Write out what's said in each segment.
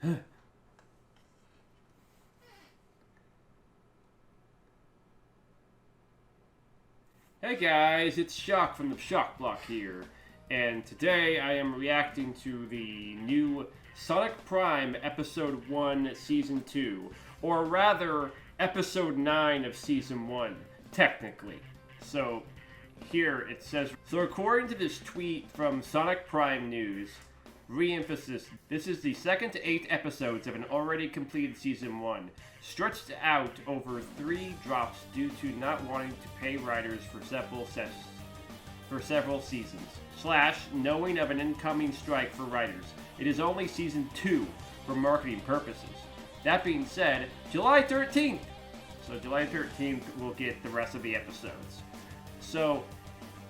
Hey guys, it's Shock from the Shock Block here, and today I am reacting to the new Sonic Prime Episode 1 Season 2, or rather, Episode 9 of Season 1, technically. So, here it says, so according to this tweet from Sonic Prime News, re-emphasis, this is the second to 8 episodes of an already completed Season 1, stretched out over 3 drops due to not wanting to pay writers for several seasons, / knowing of an incoming strike for writers. It is only Season 2 for marketing purposes. That being said, July 13th! So July 13th we'll get the rest of the episodes. So,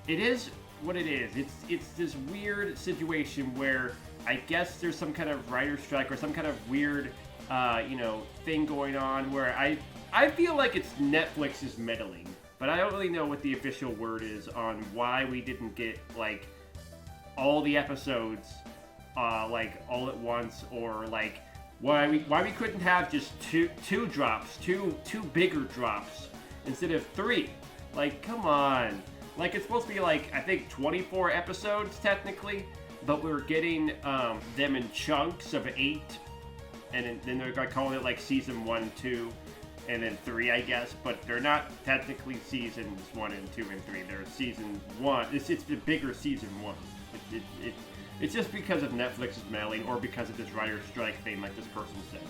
it is what it is. It's this weird situation where I guess there's some kind of writer strike or some kind of weird thing going on where I feel like it's Netflix is meddling, but I don't really know what the official word is on why we didn't get like all the episodes like all at once, or like why we couldn't have just two drops, two bigger drops instead of 3. Like, come on. Like, it's supposed to be like, I think 24 episodes technically, but we're getting them in chunks of 8. And then they're calling it like season 1, 2, and then 3, I guess. But they're not technically seasons 1 and 2 and 3. They're season 1. It's the bigger season 1. It's just because of Netflix's mailing or because of this writer's strike thing, like this person said.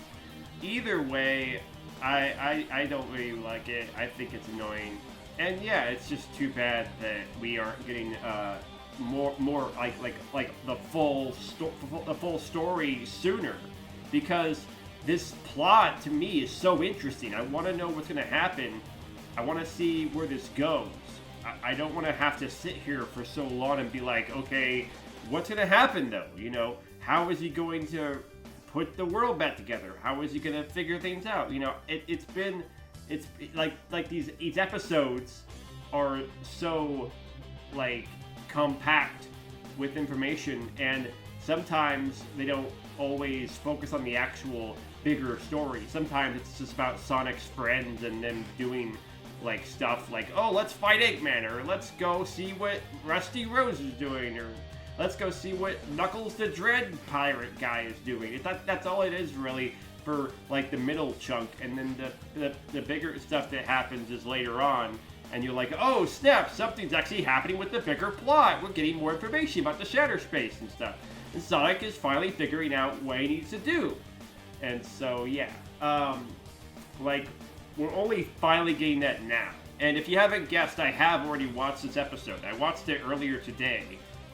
Either way, I don't really like it. I think it's annoying. And yeah, it's just too bad that we aren't getting more like the full story sooner. Because this plot, to me, is so interesting. I want to know what's going to happen. I want to see where this goes. I don't want to have to sit here for so long and be like, okay, what's going to happen, though? You know, how is he going to put the world back together? How is he going to figure things out? You know, it's like these episodes are so, like, compact with information, and sometimes they don't always focus on the actual bigger story. Sometimes it's just about Sonic's friends and them doing like stuff like, oh, let's fight Eggman, or let's go see what Rusty Rose is doing, or let's go see what Knuckles the Dread pirate guy is doing. That's all it is really for like the middle chunk, and then the bigger stuff that happens is later on, and you're like, oh snap, something's actually happening with the bigger plot. We're getting more information about the Shatter Space and stuff. And Sonic is finally figuring out what he needs to do. And so, yeah. Like, we're only finally getting that now. And if you haven't guessed, I have already watched this episode. I watched it earlier today,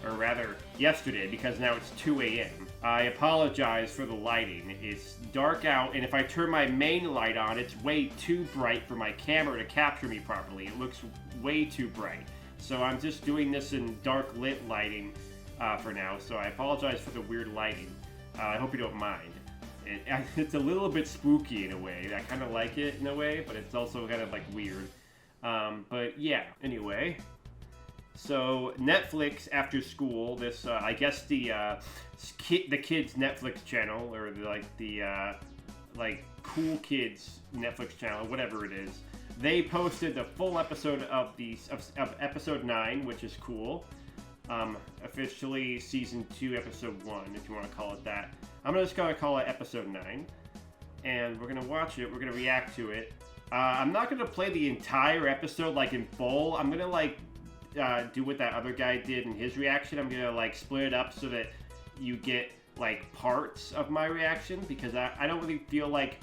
or rather, yesterday, because now it's 2 a.m. I apologize for the lighting. It's dark out, and if I turn my main light on, it's way too bright for my camera to capture me properly. It looks way too bright. So I'm just doing this in dark lit lighting for now, so I apologize for the weird lighting. I hope you don't mind. It's a little bit spooky in a way. I kind of like it in a way, but it's also kind of like weird. But yeah, anyway. So Netflix after school, this I guess the kids Netflix channel, or the cool kids Netflix channel, whatever it is. They posted the full episode of episode 9, which is cool. Officially season 2, episode 1, if you want to call it that. I'm just going to call it episode 9. And we're going to watch it. We're going to react to it. I'm not going to play the entire episode like in full. I'm going to like do what that other guy did in his reaction. I'm going to like split it up so that you get like parts of my reaction, because I don't really feel like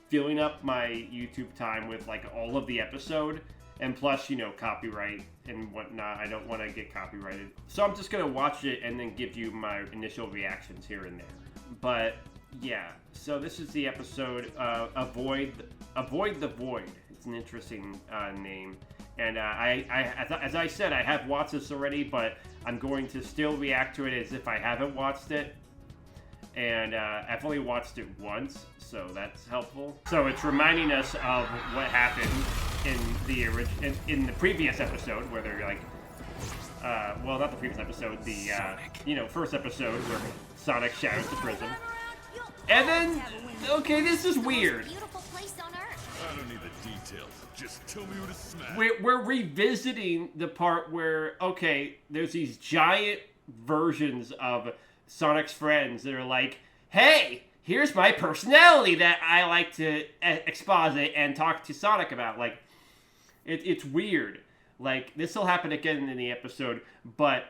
filling up my YouTube time with like all of the episode. And plus, you know, copyright and whatnot. I don't want to get copyrighted. So I'm just going to watch it and then give you my initial reactions here and there. But, yeah. So this is the episode, Avoid the Void. It's an interesting name. And as I said, I have watched this already, but I'm going to still react to it as if I haven't watched it. And I've only watched it once, so that's helpful. So it's reminding us of what happened in the previous episode, where they're like, well, not the previous episode, the first episode where Sonic shatters the prism. And then, okay, this is weird. I don't need the details. Just tell me who to smack. We're revisiting the part where, okay, there's these giant versions of Sonic's friends that are like, hey, here's my personality that I like to exposit and talk to Sonic about. Like, it's weird. Like, this will happen again in the episode, but,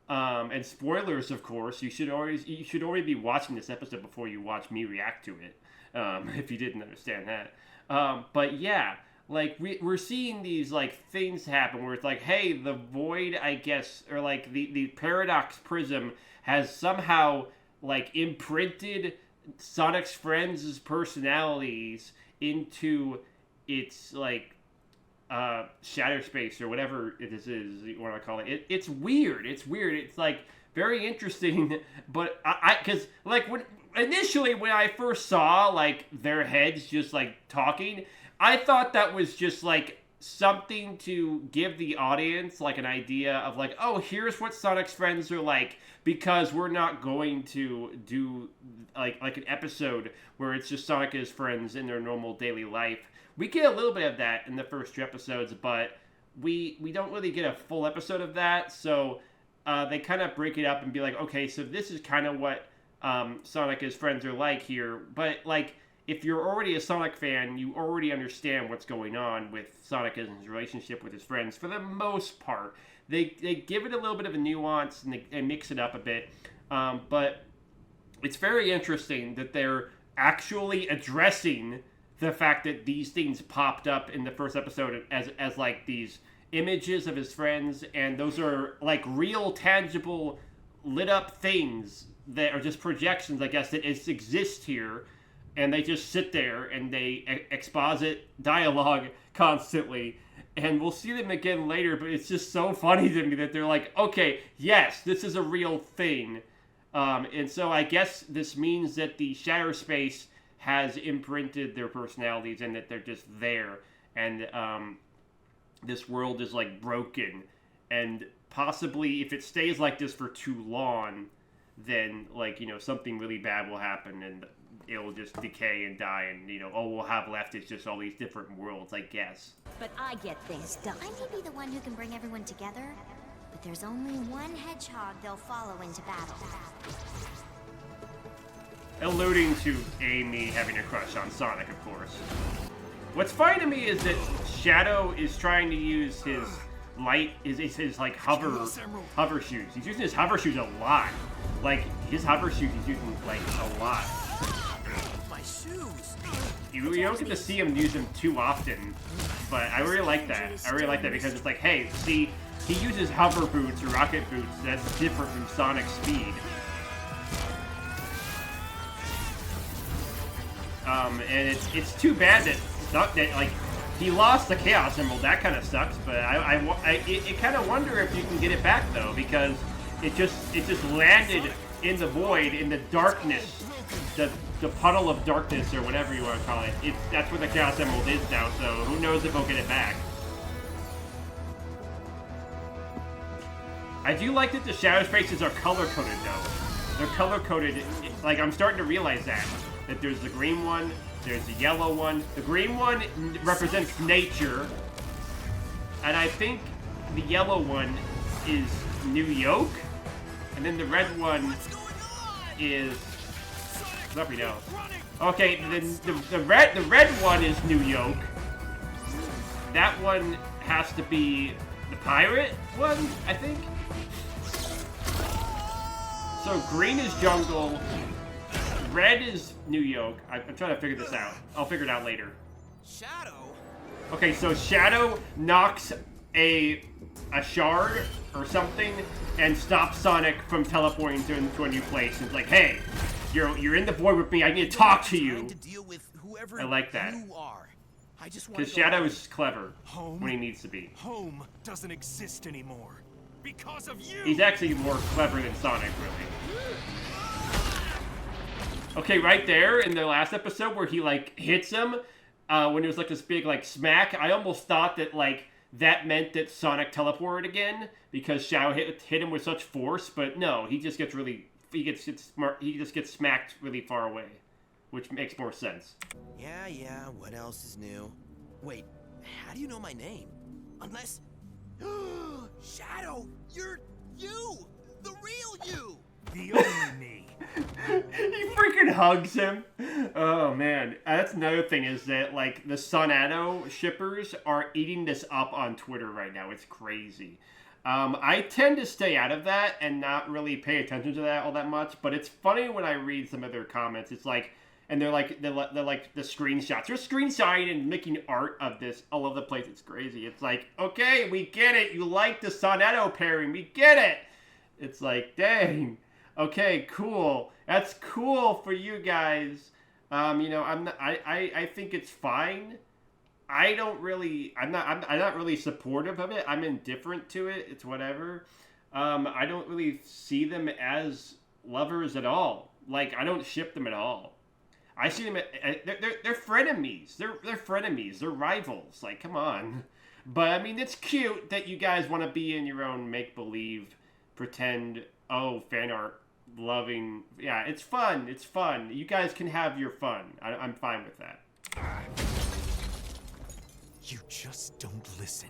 and spoilers, of course, you should already be watching this episode before you watch me react to it, if you didn't understand that. But yeah, like, we're seeing these, like, things happen where it's like, hey, the void, I guess, or, like, the paradox prism has somehow, like, imprinted Sonic's friends' personalities into its, like, shadow space or whatever this is you want to call it. It's weird. It's, like, very interesting, but because, like, initially when I first saw, like, their heads just, like, talking, I thought that was just, like, something to give the audience, like, an idea of, like, oh, here's what Sonic's friends are like, because we're not going to do, like an episode where it's just Sonic and his friends in their normal daily life. We get a little bit of that in the first 2 episodes, but we don't really get a full episode of that, so they kind of break it up and be like, okay, so this is kind of what Sonic and his friends are like here, but, like, if you're already a Sonic fan, you already understand what's going on with Sonic and his relationship with his friends for the most part. They give it a little bit of a nuance and they mix it up a bit, but it's very interesting that they're actually addressing the fact that these things popped up in the first episode as like these images of his friends, and those are like real, tangible, lit up things that are just projections, I guess, that exist here. And they just sit there and they exposit dialogue constantly. And we'll see them again later, but it's just so funny to me that they're like, okay, yes, this is a real thing. And so I guess this means that the shadow space has imprinted their personalities and that they're just there. And this world is, like, broken. And possibly if it stays like this for too long, then, like, you know, something really bad will happen and it'll just decay and die, and, you know, all we'll have left is just all these different worlds, I guess. But I get things done. I may be the one who can bring everyone together, but there's only one hedgehog they'll follow into battle. Alluding to Amy having a crush on Sonic, of course. What's funny to me is that Shadow is trying to use his like hover shoes. He's using his hover shoes a lot. Like, his hover shoes he's using, like, a lot. My shoes. You don't get to see him use them too often, but I really like that. I really like that because it's like, hey, see, he uses hover boots or rocket boots. That's different from Sonic's speed. And it's too bad that like, he lost the Chaos Emerald. That kind of sucks, but I kind of wonder if you can get it back though, because it just landed in the void, in the darkness, the puddle of darkness, or whatever you want to call it. That's where the Chaos Emerald is now, so who knows if he'll get it back. I do like that the shadow spaces are color-coded, though. They're color-coded. Like, I'm starting to realize that there's the green one, there's the yellow one. The green one represents nature, and I think the yellow one is New York, and then the red one is... Let me know. Okay, the red one is New York. That one has to be the pirate one, I think. So green is jungle, red is New York. I'm trying to figure this out. I'll figure it out later. Shadow? Okay, so Shadow knocks a shard or something and stops Sonic from teleporting into a new place. It's like, hey, you're in the void with me. I need to talk to you. I like that. Because Shadow is clever when he needs to be. Home doesn't exist anymore. Because of you. He's actually more clever than Sonic, really. Okay, right there in the last episode where he, like, hits him, when it was, like, this big, like, smack, I almost thought that, like, that meant that Sonic teleported again because Shadow hit him with such force, but no, he just gets really, he just gets smacked really far away. which makes more sense. Yeah, what else is new? Wait, how do you know my name? Unless... Shadow, you're you! The real you! The only me. He freaking hugs him. Oh man, that's another thing is that like the Sonado shippers are eating this up on Twitter right now. It's crazy. I tend to stay out of that and not really pay attention to that all that much. But it's funny when I read some of their comments. It's like, and they're like the screenshots. They're screenshotting and making art of this all over the place. It's crazy. It's like, okay, we get it. You like the Sonado pairing. We get it. It's like, dang. Okay, cool. That's cool for you guys. I think it's fine. I'm not really supportive of it. I'm indifferent to it. It's whatever. I don't really see them as lovers at all. Like, I don't ship them at all. I see them they're frenemies. They're frenemies. They're rivals. Like, come on. But I mean, it's cute that you guys want to be in your own make-believe, pretend, fan art loving. Yeah, it's fun. It's fun. You guys can have your fun. I'm fine with that. You just don't listen.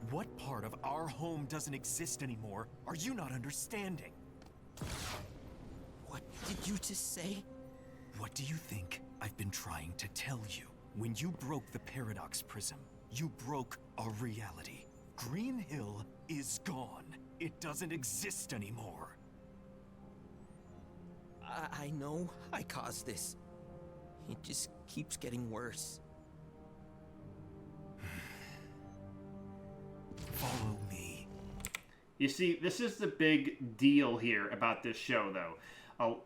What part of our home doesn't exist anymore are you not understanding? What did you just say? What do you think I've been trying to tell you? When you broke the Paradox Prism, you broke our reality. Green Hill is gone. It doesn't exist anymore. I know I caused this. It just keeps getting worse. Follow me. You see, this is the big deal here about this show, though.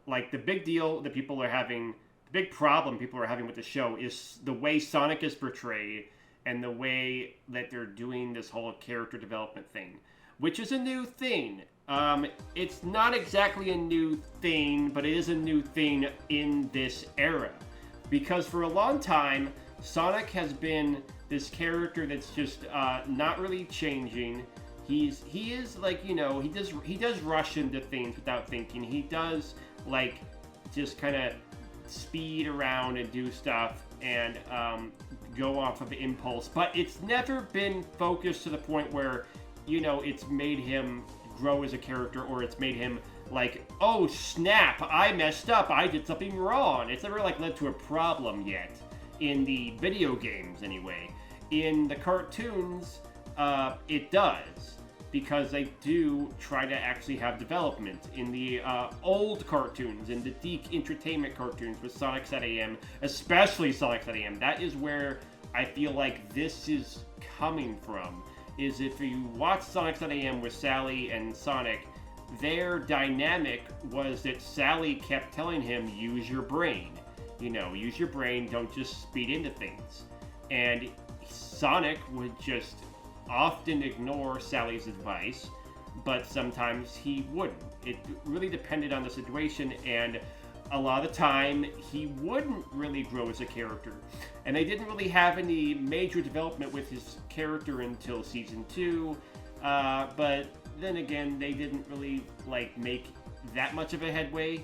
Like, the big deal that people are having, the big problem people are having with the show is the way Sonic is portrayed and the way that they're doing this whole character development thing, which is a new thing. It's not exactly a new thing, but it is a new thing in this era. Because for a long time, Sonic has been this character that's just not really changing. He is like, he does rush into things without thinking. He does like just kind of speed around and do stuff and go off of impulse. But it's never been focused to the point where, it's made him grow as a character, or it's made him like, oh snap, I messed up, I did something wrong. It's never like led to a problem yet in the video games anyway. In the cartoons, it does, because they do try to actually have development. In the old cartoons, in the Deke Entertainment cartoons with Sonic SatAM, especially Sonic SatAM, that is where I feel like this is coming from. Is if you watch Sonic SatAM with Sally and Sonic, their dynamic was that Sally kept telling him, use your brain. Use your brain, don't just speed into things. And Sonic would just often ignore Sally's advice, but sometimes he wouldn't. It really depended on the situation, and a lot of the time he wouldn't really grow as a character. And they didn't really have any major development with his character until season 2, but then again, they didn't really make that much of a headway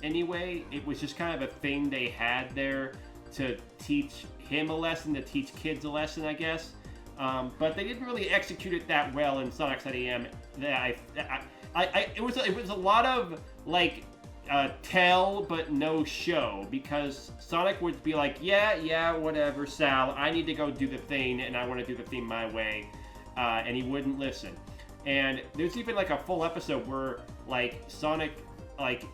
anyway. It was just kind of a thing they had there to teach him a lesson, to teach kids a lesson, I guess. But they didn't really execute it that well in Sonic SatAM. It was a lot of tell but no show, because Sonic would be like, yeah, whatever, Sal, I need to go do the thing, and I want to do the thing my way, and he wouldn't listen. And there's even a full episode where Sonic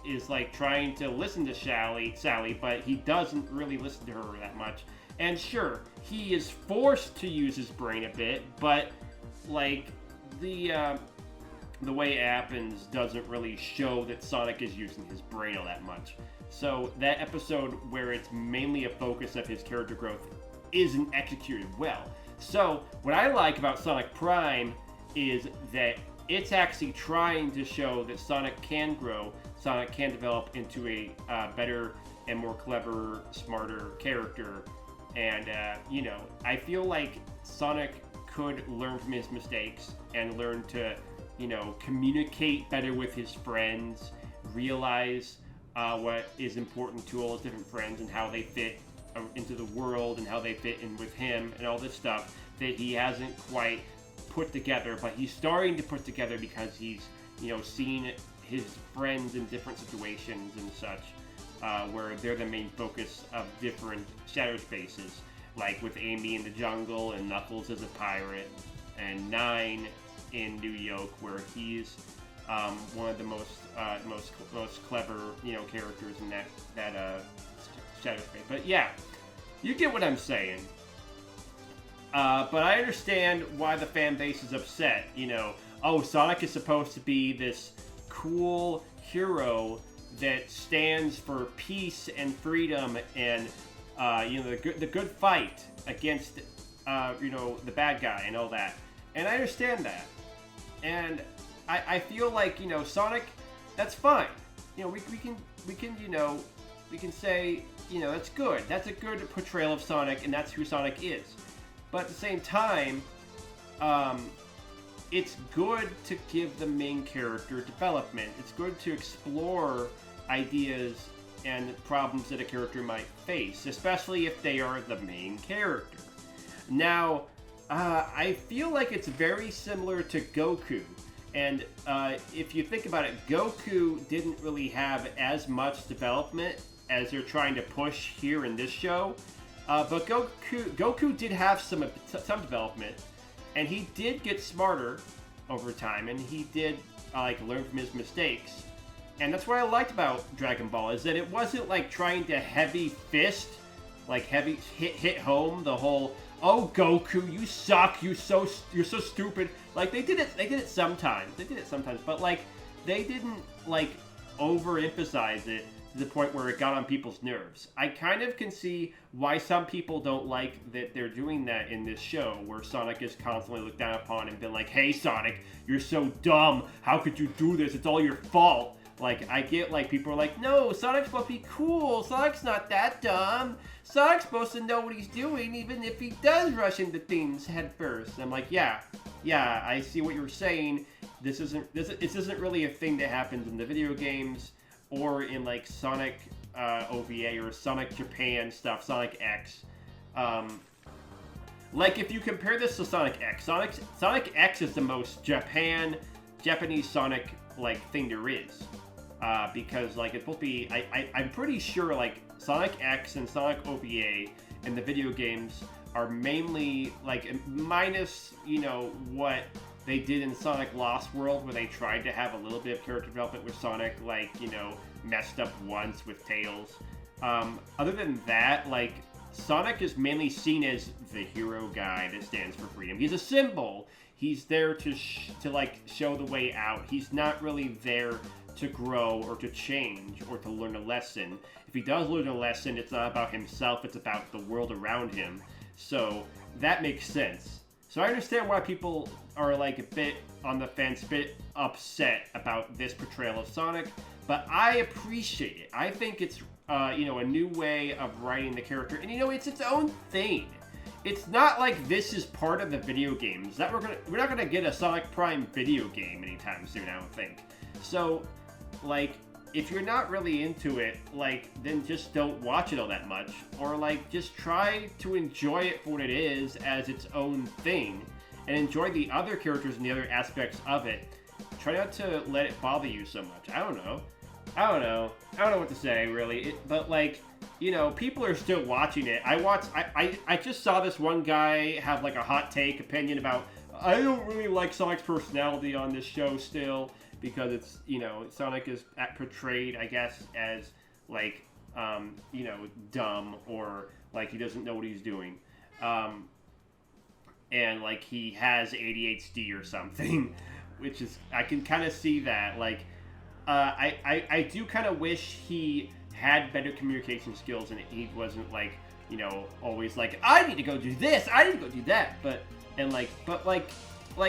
is trying to listen to Sally, but he doesn't really listen to her that much. And sure, he is forced to use his brain a bit, but the way it happens doesn't really show that Sonic is using his brain all that much. So that episode where it's mainly a focus of his character growth isn't executed well. So what I like about Sonic Prime is that it's actually trying to show that Sonic can grow, Sonic can develop into a better and more clever, smarter character. And, I feel like Sonic could learn from his mistakes and learn to, communicate better with his friends, realize what is important to all his different friends and how they fit into the world and how they fit in with him and all this stuff that he hasn't quite put together, but he's starting to put together because he's, seen his friends in different situations and such, where they're the main focus of different shadow spaces, like with Amy in the jungle and Knuckles as a pirate, and Nine in New York, where he's one of the most clever characters in that shadow space. But yeah, you get what I'm saying. But I understand why the fan base is upset. Sonic is supposed to be this cool hero that stands for peace and freedom and the good fight against the bad guy and all that. And I understand that. And I feel like Sonic, that's fine. We can say that's good. That's a good portrayal of Sonic, and that's who Sonic is. But at the same time, it's good to give the main character development. It's good to explore ideas and problems that a character might face, especially if they are the main character. Now, I feel like it's very similar to Goku. And if you think about it, Goku didn't really have as much development as they're trying to push here in this show. But Goku did have some development, and he did get smarter over time, and he did learn from his mistakes. And that's what I liked about Dragon Ball, is that it wasn't like trying to heavy fist, hit home the whole, oh Goku, you suck, you're so stupid. Like they did it sometimes, but they didn't overemphasize it to the point where it got on people's nerves. I kind of can see why some people don't like that they're doing that in this show, where Sonic is constantly looked down upon and been like, hey Sonic, you're so dumb, how could you do this, it's all your fault. I get people are like, no, Sonic's supposed to be cool, Sonic's not that dumb, Sonic's supposed to know what he's doing even if he does rush into things head first. And I'm like, yeah, I see what you're saying. This isn't really a thing that happens in the video games or in Sonic OVA or Sonic Japan stuff, Sonic X. If you compare this to Sonic X, Sonic X is the most Japanese Sonic thing there is. Because it's supposed to be, I'm pretty sure Sonic X and Sonic OVA and the video games are mainly minus what they did in Sonic Lost World, where they tried to have a little bit of character development with Sonic, messed up once with Tails. Other than that, Sonic is mainly seen as the hero guy that stands for freedom. He's a symbol. He's there to show the way out. He's not really there to grow or to change or to learn a lesson. If he does learn a lesson, it's not about himself, it's about the world around him. So that makes sense. So I understand why people are a bit on the fence, a bit upset about this portrayal of Sonic, but I appreciate it. I think it's a new way of writing the character, and it's its own thing. It's not like this is part of the video games. That we're not gonna get a Sonic Prime video game anytime soon, I don't think. So, if you're not really into it, then just don't watch it all that much, or just try to enjoy it for what it is as its own thing, and enjoy the other characters and the other aspects of it. Try not to let it bother you so much. I don't know what to say really. But people are still watching it. I just saw this one guy have a hot take opinion about, I don't really like Sonic's personality on this show still, because it's, Sonic is portrayed, I guess, as dumb, or he doesn't know what he's doing. And he has ADHD or something, which is, I can kind of see that. I do kind of wish he had better communication skills, and he wasn't always I need to go do this, I need to go do that, but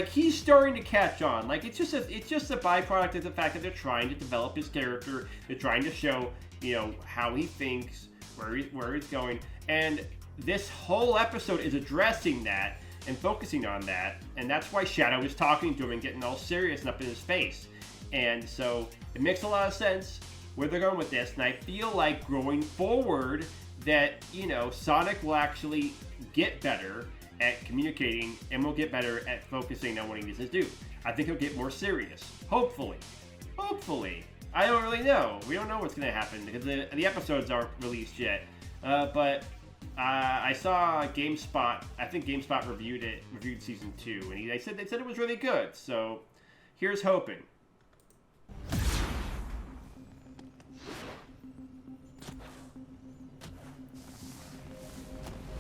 he's starting to catch on. It's just a byproduct of the fact that they're trying to develop his character. They're trying to show, how he thinks, where he's going, and this whole episode is addressing that and focusing on that, and that's why Shadow is talking to him and getting all serious and up in his face. And so it makes a lot of sense. where they're going with this, and I feel like going forward that, you know, Sonic will actually get better at communicating and will get better at focusing on what he needs to do. I think he'll get more serious. Hopefully. Hopefully. I don't really know. We don't know what's going to happen because the episodes aren't released yet. But I saw GameSpot. I think GameSpot reviewed season 2, and they said it was really good. So here's hoping.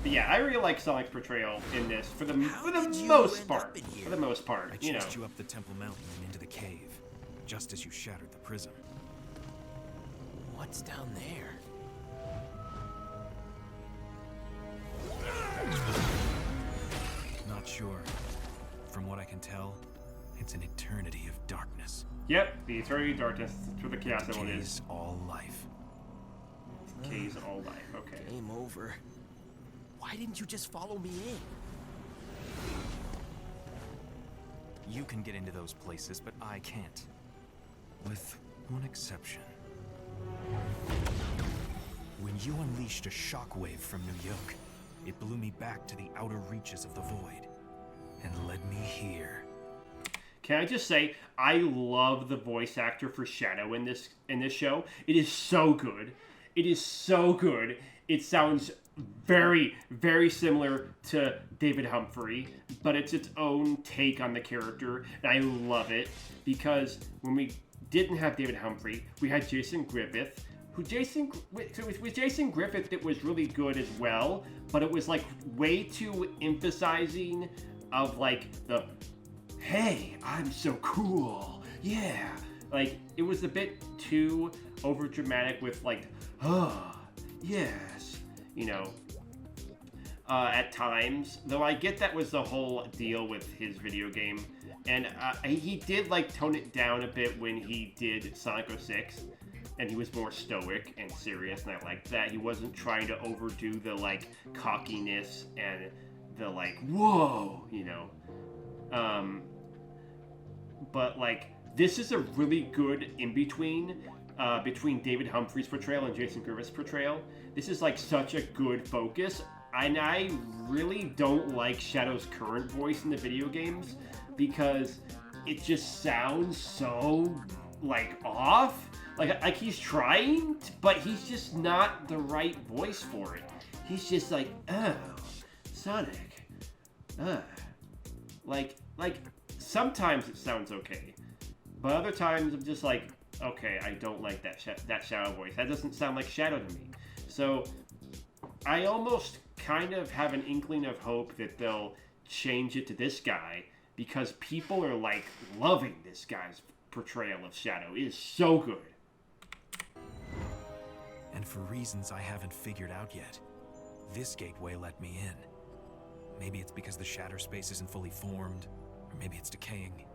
But yeah, I really like Sonic's portrayal in this for the most part. For the most part, I chased you up the Temple Mountain and into the cave, just as you shattered the prism. What's down there? Not sure. From what I can tell, it's an eternity of darkness. Yep, the eternity of darkness. That's where the chaos element is. K's all life. K's all life. Okay. Game over. Why didn't you just follow me in? You can get into those places, but I can't. With one exception. When you unleashed a shockwave from New York, it blew me back to the outer reaches of the void and led me here. Can I just say, I love the voice actor for Shadow in this show. It is so good. It is so good. It sounds very, very similar to David Humphrey, but it's its own take on the character, and I love it because when we didn't have David Humphrey, we had Jason Griffith, with Jason Griffith, it was really good as well, but it was like way too emphasizing of like the, hey, I'm so cool, yeah. Like, it was a bit too over dramatic with like, oh, yes, you know, at times. Though I get that was the whole deal with his video game. And he did like tone it down a bit when he did Sonic 06. And he was more stoic and serious, and I liked that. He wasn't trying to overdo the like cockiness and the like, whoa, you know. But like, this is a really good in-between between David Humphrey's portrayal and Jason Griffith's portrayal. This is like such a good focus. And I really don't like Shadow's current voice in the video games because it just sounds so like off. Like he's trying, but he's just not the right voice for it. He's just like, oh, Sonic. Like sometimes it sounds okay, but other times I'm just like, okay, I don't like that Shadow voice. That doesn't sound like Shadow to me. So I almost kind of have an inkling of hope that they'll change it to this guy because people are like loving this guy's portrayal of Shadow. It is so good. And for reasons I haven't figured out yet, this gateway let me in. Maybe it's because the shatter space isn't fully formed, or maybe it's decaying.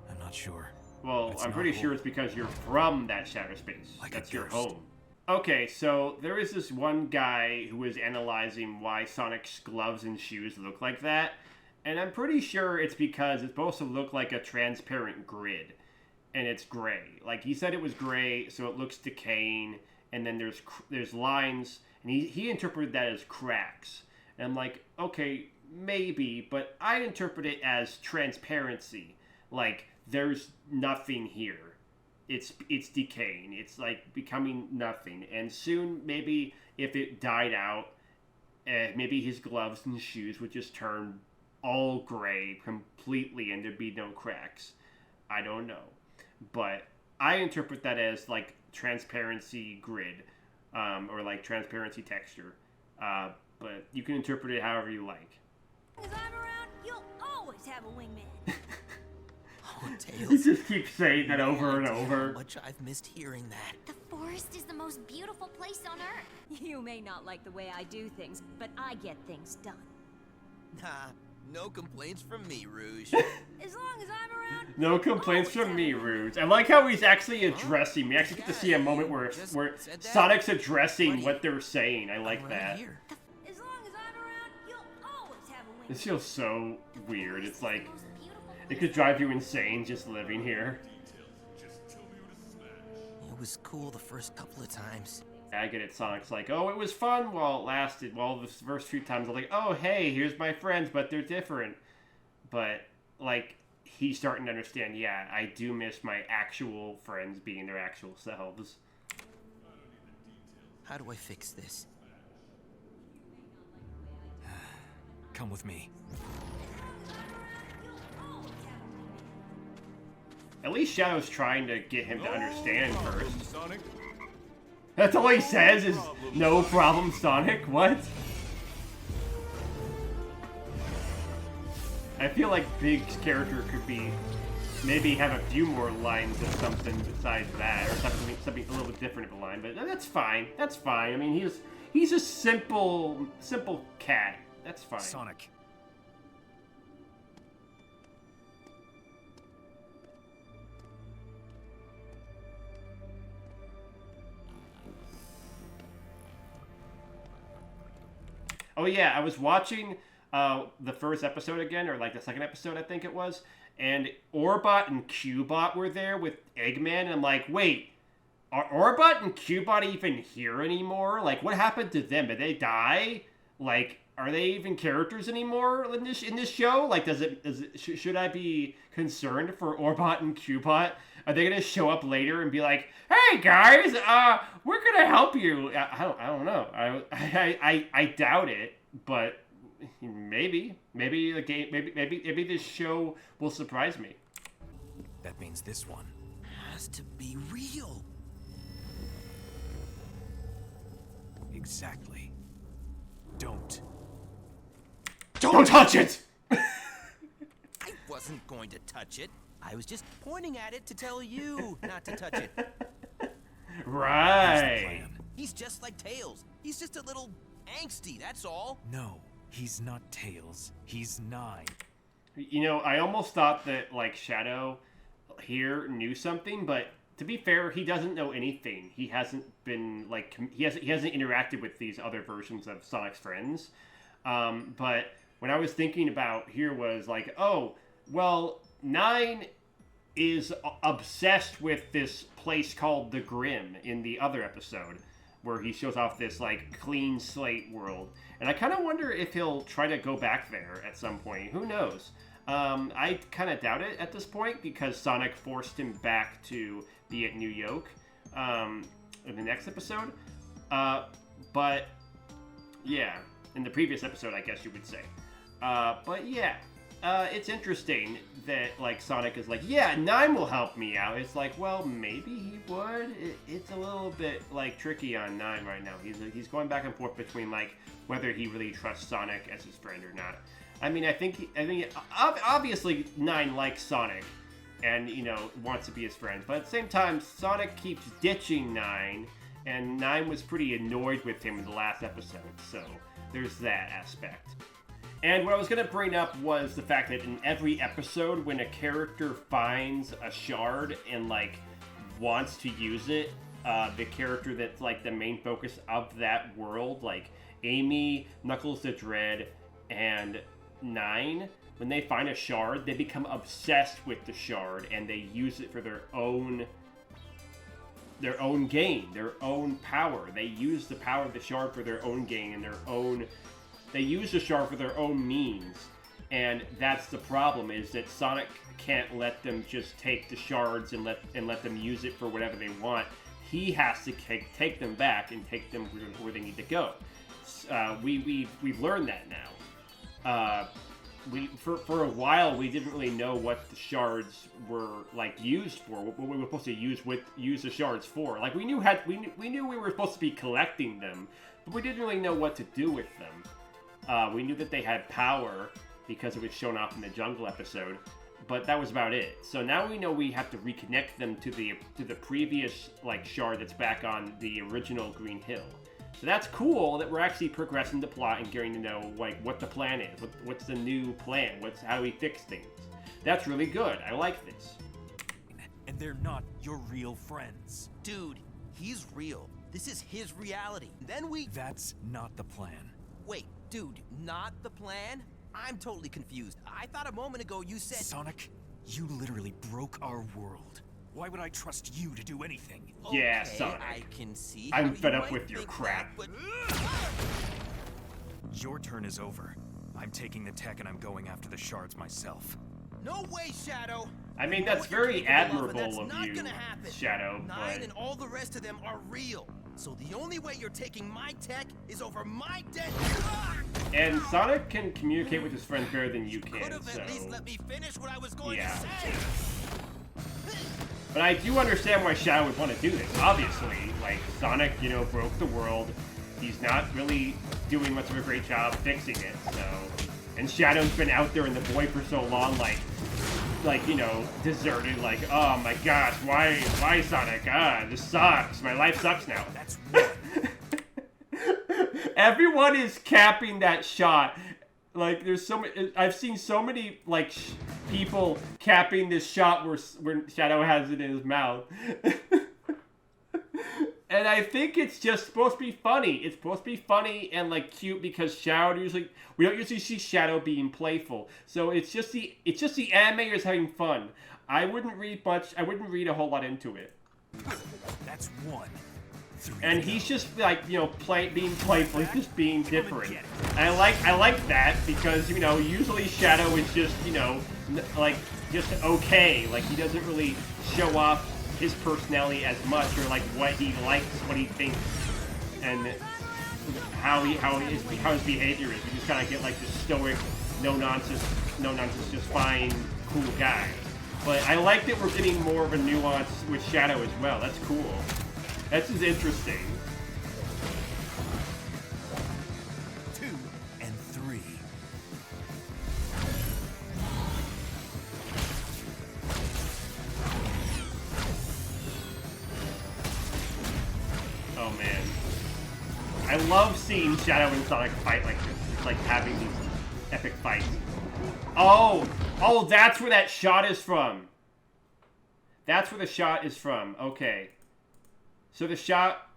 I'm not sure. Well, I'm pretty sure it's because you're from that shatter space. Like that's your home. Okay, so there is this one guy who was analyzing why Sonic's gloves and shoes look like that, and I'm pretty sure it's because it's supposed to look like a transparent grid, and it's gray. Like, he said it was gray, so it looks decaying, and then there's lines, and he interpreted that as cracks. And I'm like, okay, maybe, but I interpret it as transparency. Like, there's nothing here. It's decaying. It's like becoming nothing. And soon, maybe if it died out, maybe his gloves and shoes would just turn all gray completely and there'd be no cracks. I don't know. But I interpret that as like transparency grid, or like transparency texture. But you can interpret it however you like. As I'm around, you'll always have a wingman. Oh, Tails. He just keeps saying that over and over. How much I've missed hearing that. The forest is the most beautiful place on Earth. You may not like the way I do things, but I get things done. Nah, no complaints from me, Rouge. As long as I'm around. No complaints from me, Rouge. I like how he's actually addressing me. I actually get to see a moment where Sonic's addressing what they're saying. I like that. As long as I'm around, you'll always have a wingman. This feels so weird. It's like it could drive you insane just living here. Just tell me where to smash. You was cool the first couple of times. I get it. Sonic's like, oh, it was fun while it lasted. Well, the first few times I'm like, oh, hey, here's my friends, but they're different. But, like, he's starting to understand, yeah, I do miss my actual friends being their actual selves. How do I fix this? Come with me. At least Shadow's trying to get him to understand first. Sonic. That's all he says is, no problem, Sonic. What? I feel like Big's character could be, maybe have a few more lines of something besides that, or something a little bit different of a line, but that's fine. That's fine. I mean, he's a simple cat. That's fine. Sonic. Oh yeah, I was watching the first episode again, or like the second episode, I think it was, and Orbot and Cubot were there with Eggman, and I'm like, wait, are Orbot and Cubot even here anymore? Like, what happened to them? Did they die? Like, are they even characters anymore in this show? Like, should I be concerned for Orbot and Cubot? Are they gonna show up later and be like, "Hey guys, we're gonna help you"? I don't know. I doubt it, but maybe the game, maybe this show will surprise me. That means this one Has to be real. exactly. Don't. Don't touch it. I wasn't going to touch it. I was just pointing at it to tell you not to touch it. Right. Plan. He's just like Tails. He's just a little angsty, that's all. No, he's not Tails. He's 9. You know, I almost thought that like Shadow here knew something, but to be fair, he doesn't know anything. He hasn't been like he hasn't interacted with these other versions of Sonic's friends. But when I was thinking about here was like, oh, well, 9 is obsessed with this place called the Grim in the other episode, where he shows off this like clean slate world, and I kind of wonder if he'll try to go back there at some point. Who knows? I kind of doubt it at this point because Sonic forced him back to be at New York in the next episode. But yeah, in the previous episode, I guess you would say. But yeah, it's interesting that like Sonic is like, yeah, 9 will help me out. It's like, well, maybe he would. It's a little bit like tricky on 9 right now. He's going back and forth between like whether he really trusts Sonic as his friend or not. I mean, I think obviously 9 likes Sonic, and you know wants to be his friend. But at the same time, Sonic keeps ditching 9, and 9 was pretty annoyed with him in the last episode. So there's that aspect. And what I was going to bring up was the fact that in every episode, when a character finds a shard and, like, wants to use it, the character that's, like, the main focus of that world, like Amy, Knuckles the Dread, and 9, when they find a shard, they become obsessed with the shard, and they use it for their own gain, their own power. They use the power of the shard for their own gain and their own... They use the shard for their own means, and that's the problem, is that Sonic can't let them just take the shards and let them use it for whatever they want. He has to take them back and take them where they need to go. We've learned that now. For a while we didn't really know what the shards were like used for, what we were supposed to use the shards for. Like we knew we were supposed to be collecting them, but we didn't really know what to do with them. We knew that they had power because it was shown off in the jungle episode, but that was about it. So now we know we have to reconnect them to the previous like shard that's back on the original Green Hill. So that's cool that we're actually progressing the plot and getting to know like what the plan is, what's the new plan, how do we fix things. That's really good. I like this. And they're not your real friends. Dude, he's real. This is his reality. Then we... That's not the plan. Wait, dude, not the plan? I'm totally confused. I thought a moment ago you said... Sonic, you literally broke our world. Why would I trust you to do anything? Yeah, Okay, Sonic. I can see I'm how fed you up might with your think crap. that, Your turn is over. I'm taking the tech and I'm going after the shards myself. no way, Shadow. I mean, You know that's what you're very capable and admirable that's of not you, gonna happen. Shadow, Nine but- and all the rest of them are real. So the only way you're taking my tech is over my dead. And Sonic can communicate with his friends better than you Could can, have so... at least let me finish what I was going Yeah. to say. But I do understand why Shadow would want to do this. Obviously, like, Sonic, you know, broke the world. He's not really doing much of a great job fixing it, so... And Shadow's been out there in the void for so long, like, you know, deserted, like, oh my gosh, why Sonic? Ah, this sucks. My life sucks now. That's Everyone is capping that shot. Like, there's so many, I've seen so many, like, people capping this shot where Shadow has it in his mouth. And I think it's just supposed to be funny. It's supposed to be funny and, like, cute because Shadow we don't usually see Shadow being playful. So it's just the animators having fun. I wouldn't read a whole lot into it. That's one. And he's just, like, you know, being playful, he's just being different. And I like that because, you know, usually Shadow is just, you know, like, just okay. Like, he doesn't really show off his personality as much, or like what he likes, what he thinks, and how his behavior is. We just kind of get like this stoic, no nonsense, just fine, cool guy. But I like that we're getting more of a nuance with Shadow as well. That's cool. That's just interesting. 2 and 3. Oh man. I love seeing Shadow and Sonic fight like this. It's like having these epic fights. Oh, that's where that shot is from. That's where the shot is from. Okay. So the shot,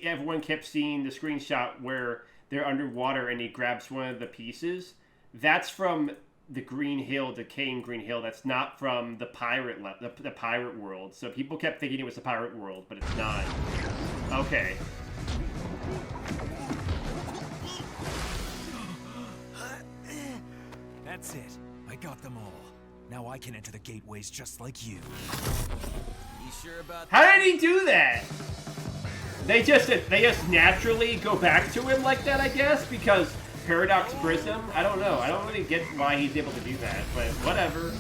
everyone kept seeing the screenshot where they're underwater and he grabs one of the pieces. That's from the Green Hill, decaying Green Hill. That's not from the pirate world. So people kept thinking it was the pirate world, but it's not. Okay. That's it. I got them all. Now I can enter the gateways just like you. You sure about How did he do that? They just naturally go back to him like that, I guess, because Paradox Prism? I don't know. I don't really get why he's able to do that, but whatever.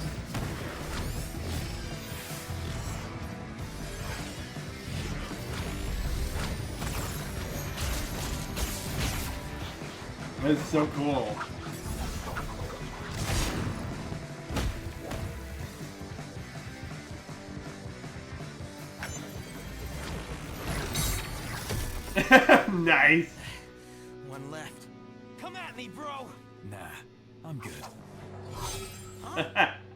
That's so cool. Nice. one left? Come at me, bro. Nah, I'm good.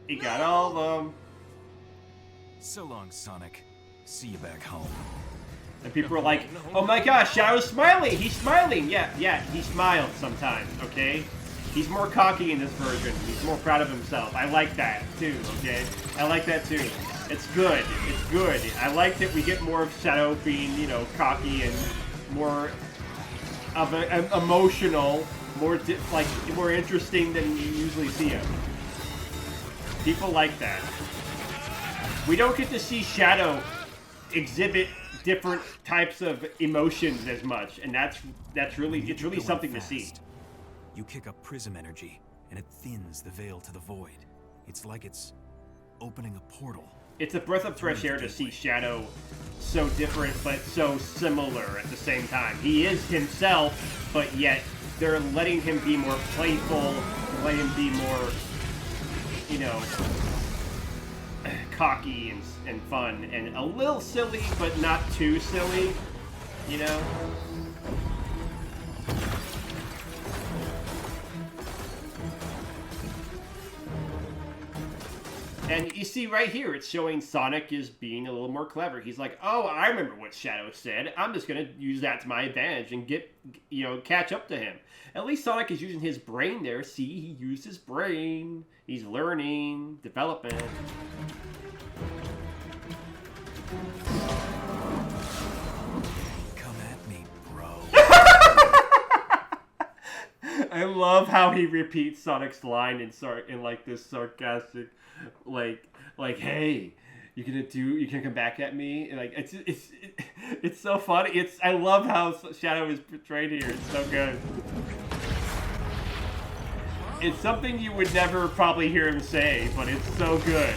He got all of them. So long, Sonic. See you back home. And people are like, oh my gosh, Shadow's smiling. He's smiling. Yeah, he smiled sometimes, okay? He's more cocky in this version. He's more proud of himself. I like that, too, okay? I like that, too. It's good. It's good. I like that we get more of Shadow being, you know, cocky and more of an emotional, more interesting than you usually see him. People like that. We don't get to see Shadow exhibit different types of emotions as much, and it's really something to see. You kick up prism energy, and it thins the veil to the void. It's like it's opening a portal. It's a breath of fresh air to see Shadow so different but so similar at the same time. He is himself, but yet they're letting him be more playful, letting him be more, you know, cocky and fun, and a little silly, but not too silly, you know? And you see right here, it's showing Sonic is being a little more clever. He's like, oh, I remember what Shadow said. I'm just going to use that to my advantage and catch up to him. At least Sonic is using his brain there. See, he used his brain. He's learning, developing. I love how he repeats Sonic's line in like this sarcastic, like, hey, you gonna come back at me? And like it's so funny. I love how Shadow is portrayed here. It's so good. It's something you would never probably hear him say, but it's so good.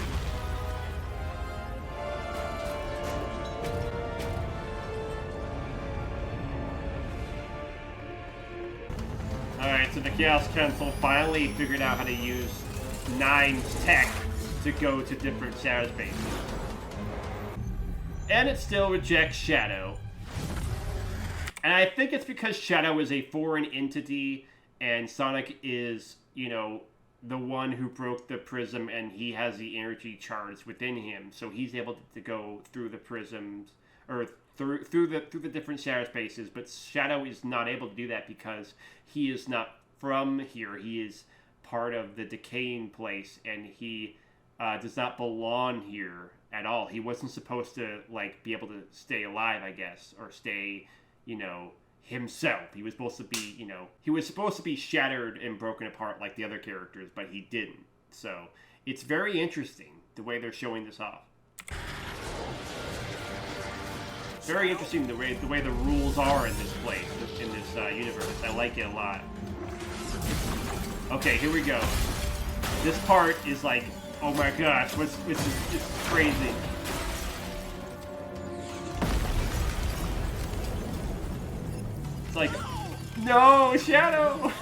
Alright, so the Chaos Council finally figured out how to use Nine's tech to go to different Shadow spaces. And it still rejects Shadow. And I think it's because Shadow is a foreign entity and Sonic is, you know, the one who broke the prism and he has the energy charged within him. So he's able to go through the prisms, or through the different Shadow spaces, but Shadow is not able to do that because he is not from here. He is part of the decaying place, and he does not belong here at all. He wasn't supposed to like be able to stay alive, I guess, or stay, you know, himself. He was supposed to be, you know, he was supposed to be shattered and broken apart like the other characters, but he didn't. So it's very interesting the way they're showing this off. Very interesting the way the rules are in this place, in this universe. I like it a lot. Okay, here we go. This part is like, oh my gosh, it's crazy. It's like, no, Shadow!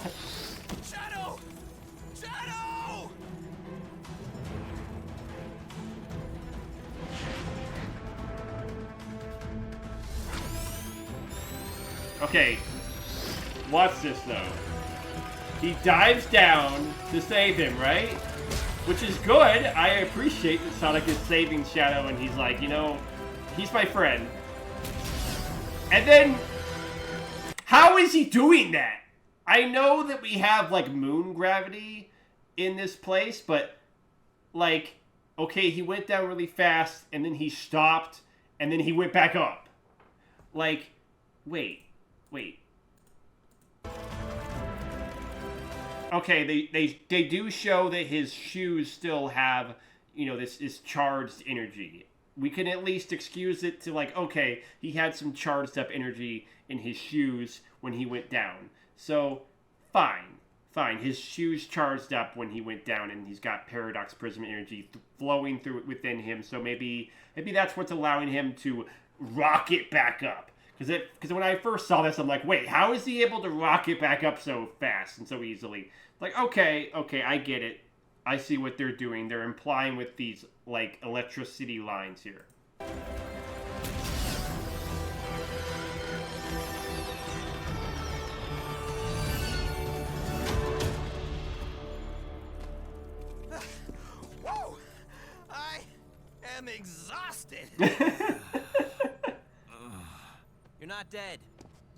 Shadow! Shadow! Okay, watch this though. He dives down to save him, right? Which is good. I appreciate that Sonic is saving Shadow and he's like, you know, he's my friend. And then, how is he doing that? I know that we have like moon gravity in this place, but like, okay, he went down really fast and then he stopped and then he went back up. Like, wait. Okay, they do show that his shoes still have, you know, this charged energy. We can at least excuse it to like, okay, he had some charged up energy in his shoes when he went down. So, fine. His shoes charged up when he went down and he's got Paradox Prism energy flowing through within him. So maybe that's what's allowing him to rocket back up. Because when I first saw this, I'm like, wait, how is he able to rocket back up so fast and so easily? Like, okay, I get it. I see what they're doing. They're implying with these, like, electricity lines here. Whoa! I am exhausted. You're not dead.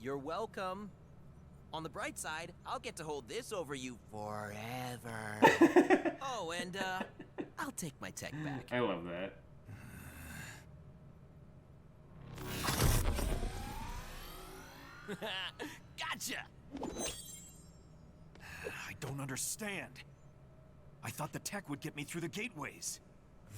You're welcome. On the bright side, I'll get to hold this over you forever. Oh, and I'll take my tech back. I love that. Gotcha! I don't understand. I thought the tech would get me through the gateways.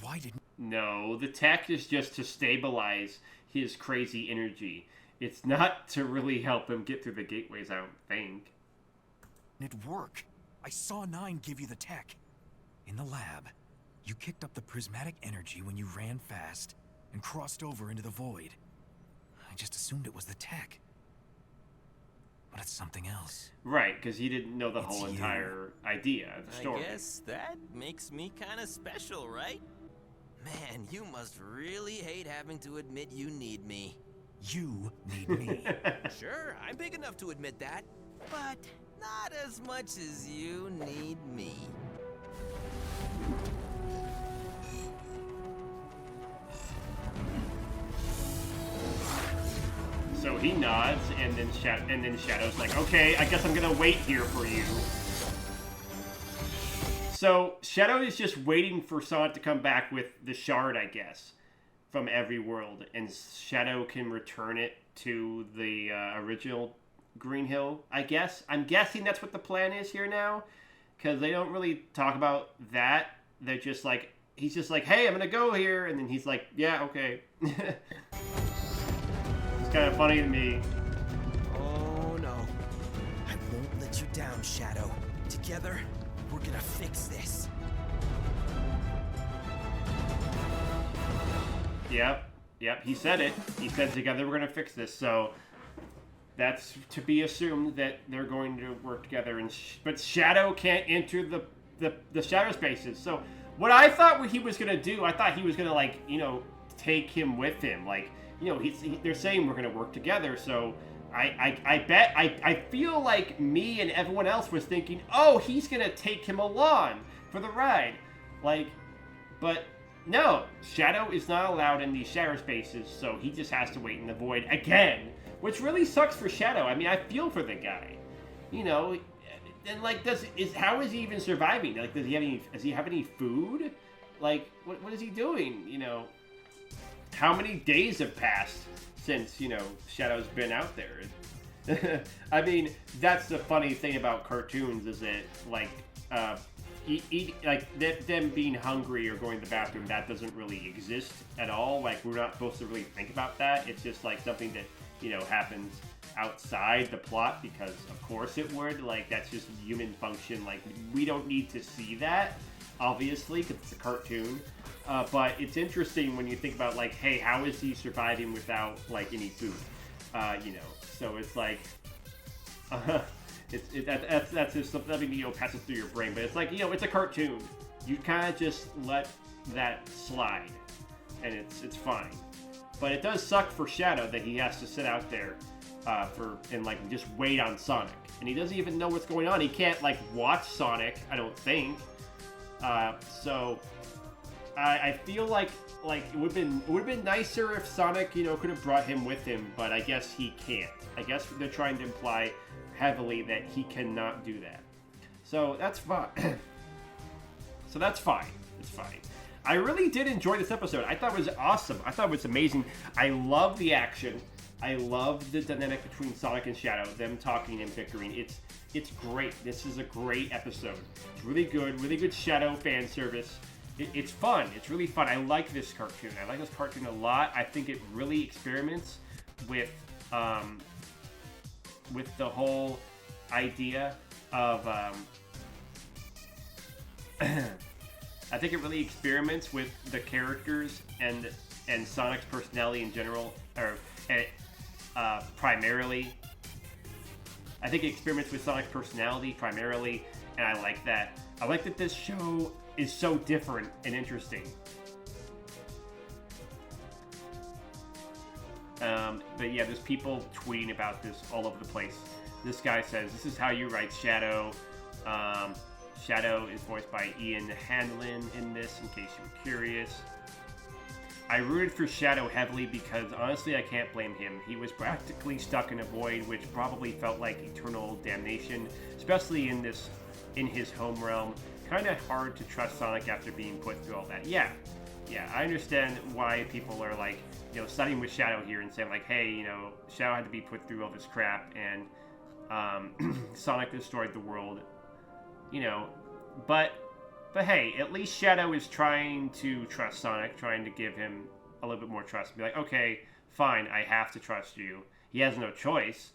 Why didn't... No, the tech is just to stabilize his crazy energy. It's not to really help him get through the gateways, I don't think. it work? I saw Nine give you the tech. In the lab, you kicked up the prismatic energy when you ran fast and crossed over into the void. I just assumed it was the tech. But it's something else. Right, because he didn't know the It's whole you. entire idea of the story. I guess that makes me kind of special, right? Man, you must really hate having to admit you need me. You need me. Sure, I'm big enough to admit that, but not as much as you need me. So he nods, and then Shadow's like, okay, I guess I'm gonna wait here for you. So Shadow is just waiting for Sonic to come back with the shard, I guess, from every world, and Shadow can return it to the original Green Hill, I guess. I'm guessing that's what the plan is here now, because they don't really talk about that. They're just like, he's just like, hey, I'm gonna go here, and then he's like, yeah, okay. It's kind of funny to me. Oh no. I won't let you down, Shadow. Together, we're gonna fix this. Yep, he said it. He said together we're gonna fix this, so that's to be assumed that they're going to work together. But Shadow can't enter the shadow spaces. So what I thought what he was gonna do, I thought he was gonna, like, you know, take him with him. Like, you know, they're saying we're gonna work together, so I feel like me and everyone else was thinking, oh, he's gonna take him along for the ride, like, but no, Shadow is not allowed in these shadow spaces, so he just has to wait in the void again, which really sucks for Shadow. I mean, I feel for the guy, you know, and like, how is he even surviving? Like, does he have any food? Like, what is he doing? You know, how many days have passed since, you know, Shadow's been out there? I mean, that's the funny thing about cartoons, is that, like, them being hungry or going to the bathroom, that doesn't really exist at all. Like, we're not supposed to really think about that. It's just like something that, you know, happens outside the plot, because of course it would. Like, that's just human function. Like, we don't need to see that, obviously, because it's a cartoon. But it's interesting when you think about, like, hey, how is he surviving without, like, any food? You know, so it's like, that's just something, you know, passes through your brain. But it's like, you know, it's a cartoon. You kind of just let that slide, and it's fine. But it does suck for Shadow that he has to sit out there and like just wait on Sonic, and he doesn't even know what's going on. He can't, like, watch Sonic, I don't think. So I feel like it would have been nicer if Sonic, you know, could have brought him with him, but I guess he can't. I guess they're trying to imply heavily that he cannot do that. So that's fine. It's fine. I really did enjoy this episode. I thought it was awesome. I thought it was amazing. I love the action. I love the dynamic between Sonic and Shadow, them talking and bickering. It's great. This is a great episode. It's really good Shadow fan service. It's fun. It's really fun. I like this cartoon. I like this cartoon a lot. I think it really experiments with the whole idea of I think it really experiments with the characters and Sonic's personality in general, or primarily. I think it experiments with Sonic's personality primarily, and I like that. I like that this show is so different and interesting. But yeah, there's people tweeting about this all over the place. This guy says, this is how you write Shadow. Shadow is voiced by Ian Hanlon in this, in case you were curious. I rooted for Shadow heavily because, honestly, I can't blame him. He was practically stuck in a void, which probably felt like eternal damnation, especially in his home realm. Kind of hard to trust Sonic after being put through all that. Yeah, I understand why people are, like, you know, siding with Shadow here and saying, like, hey, you know, Shadow had to be put through all this crap, and Sonic destroyed the world, you know, but hey, at least Shadow is trying to trust Sonic, trying to give him a little bit more trust. Be like, okay, fine, I have to trust you. He has no choice,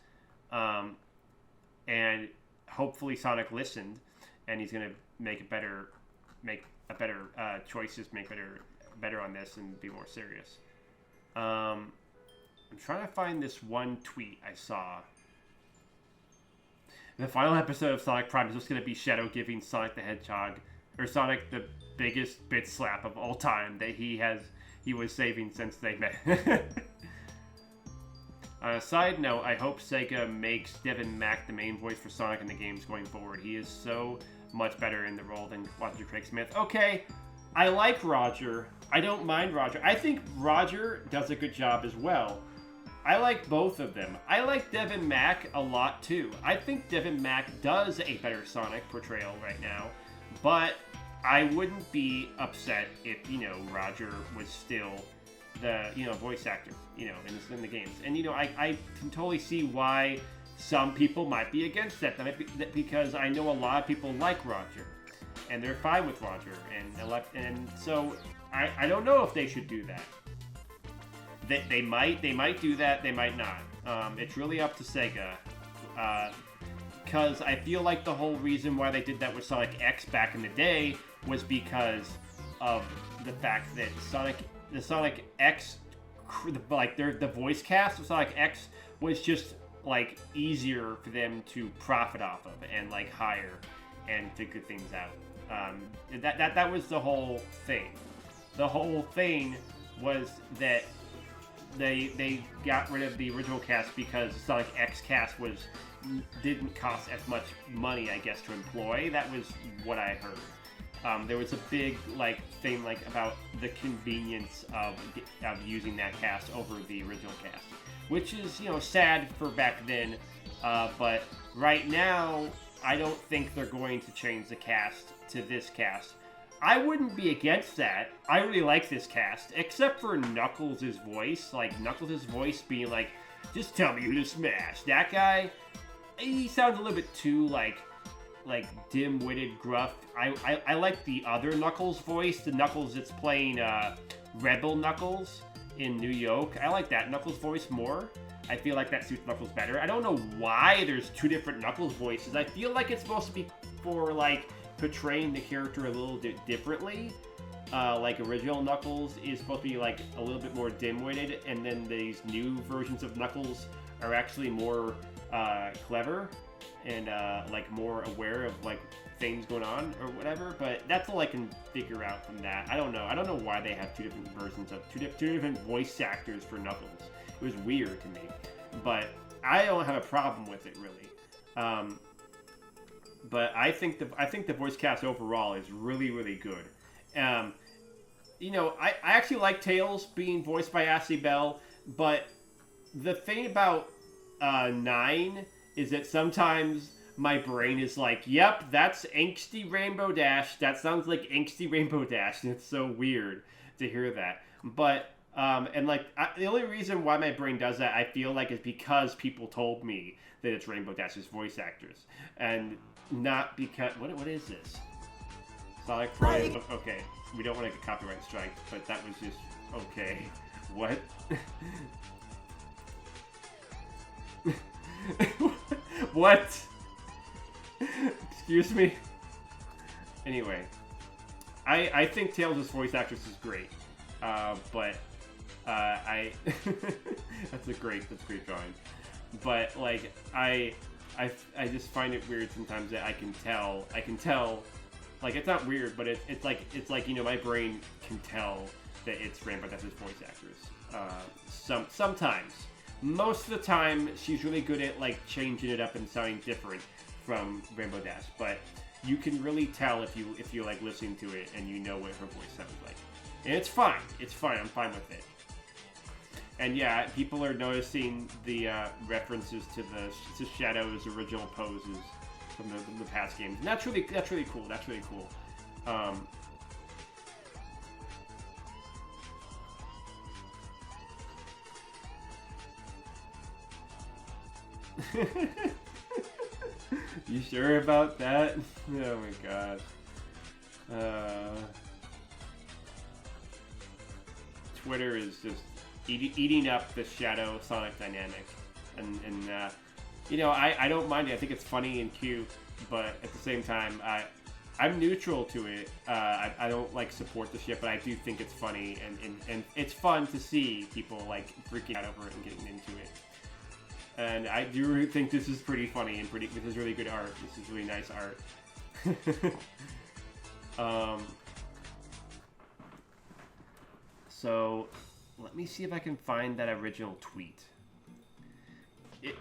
and hopefully Sonic listened, and he's gonna make better choices, make better on this, and be more serious. I'm trying to find this one tweet I saw. The final episode of Sonic Prime is just going to be Shadow giving Sonic the Hedgehog, or Sonic, the biggest bitch slap of all time that he was saving since they met. On a side note, I hope Sega makes Devin Mack the main voice for Sonic in the games going forward. He is so much better in the role than Roger Craig Smith. Okay, I like Roger. I don't mind Roger. I think Roger does a good job as well. I like both of them. I like Devin Mack a lot too. I think Devin Mack does a better Sonic portrayal right now, but I wouldn't be upset if, you know, Roger was still the, you know, voice actor, you know, in the games. And, you know, I can totally see why some people might be against that. Because I know a lot of people like Roger, and they're fine with Roger, and so I don't know if they should do that. They might do that. They might not. It's really up to Sega. Because I feel like the whole reason why they did that with Sonic X back in the day was because of the fact that the Sonic X, like the voice cast of Sonic X was just like easier for them to profit off of and like hire and figure things out. That was the whole thing. The whole thing was that they got rid of the original cast because Sonic X cast didn't cost as much money, I guess, to employ. That was what I heard. There was a big thing about the convenience of using that cast over the original cast, which is sad for back then. But right now, I don't think they're going to change the cast to this cast. I wouldn't be against that. I really like this cast, except for Knuckles' voice. Like, Knuckles' voice being like, just tell me who to smash. That guy, he sounds a little bit too, like dim-witted, gruff. I like the other Knuckles voice, the Knuckles that's playing Rebel Knuckles in New York. I like that Knuckles voice more. I feel like that suits Knuckles better. I don't know why there's two different Knuckles voices. I feel like it's supposed to be for, portraying the character a little bit differently. Original Knuckles is supposed to be a little bit more dim-witted, and then these new versions of Knuckles are actually more clever and more aware of things going on or whatever. But that's all I can figure out from that. I don't know why they have two different versions of two different voice actors for Knuckles. It was weird to me, but I don't have a problem with it really. But I think the voice cast overall is really, really good. I actually like Tails being voiced by Ashley Bell, but the thing about 9 is that sometimes my brain is like, yep, that's Angsty Rainbow Dash. That sounds like Angsty Rainbow Dash, and it's so weird to hear that. But, the only reason why my brain does that, I feel like, is because people told me that it's Rainbow Dash's voice actors. And not because... What is this? Sonic Prime? Okay, we don't want to get copyright strike, but that was just... Okay. What? What? Excuse me? Anyway. I think Tails' voice actress is great. But... that's a great drawing. But, I just find it weird sometimes that I can tell, it's not weird, but it's like, my brain can tell that it's Rainbow Dash's voice actress. Sometimes. Most of the time, she's really good at, changing it up and sounding different from Rainbow Dash, but you can really tell if you listening to it and you know what her voice sounds like. And it's fine. I'm fine with it. And yeah, people are noticing the references to Shadow's original poses from the past games, and that's really cool. That's really cool. You sure about that? Oh my god. Twitter is just eating up the Shadow Sonic dynamic, and I don't mind it. I think it's funny and cute, but at the same time, I'm neutral to it. I don't support the shit, but I do think it's funny, and it's fun to see people freaking out over it and getting into it. And I do think this is pretty funny and this is really good art. This is really nice art. So let me see if I can find that original tweet.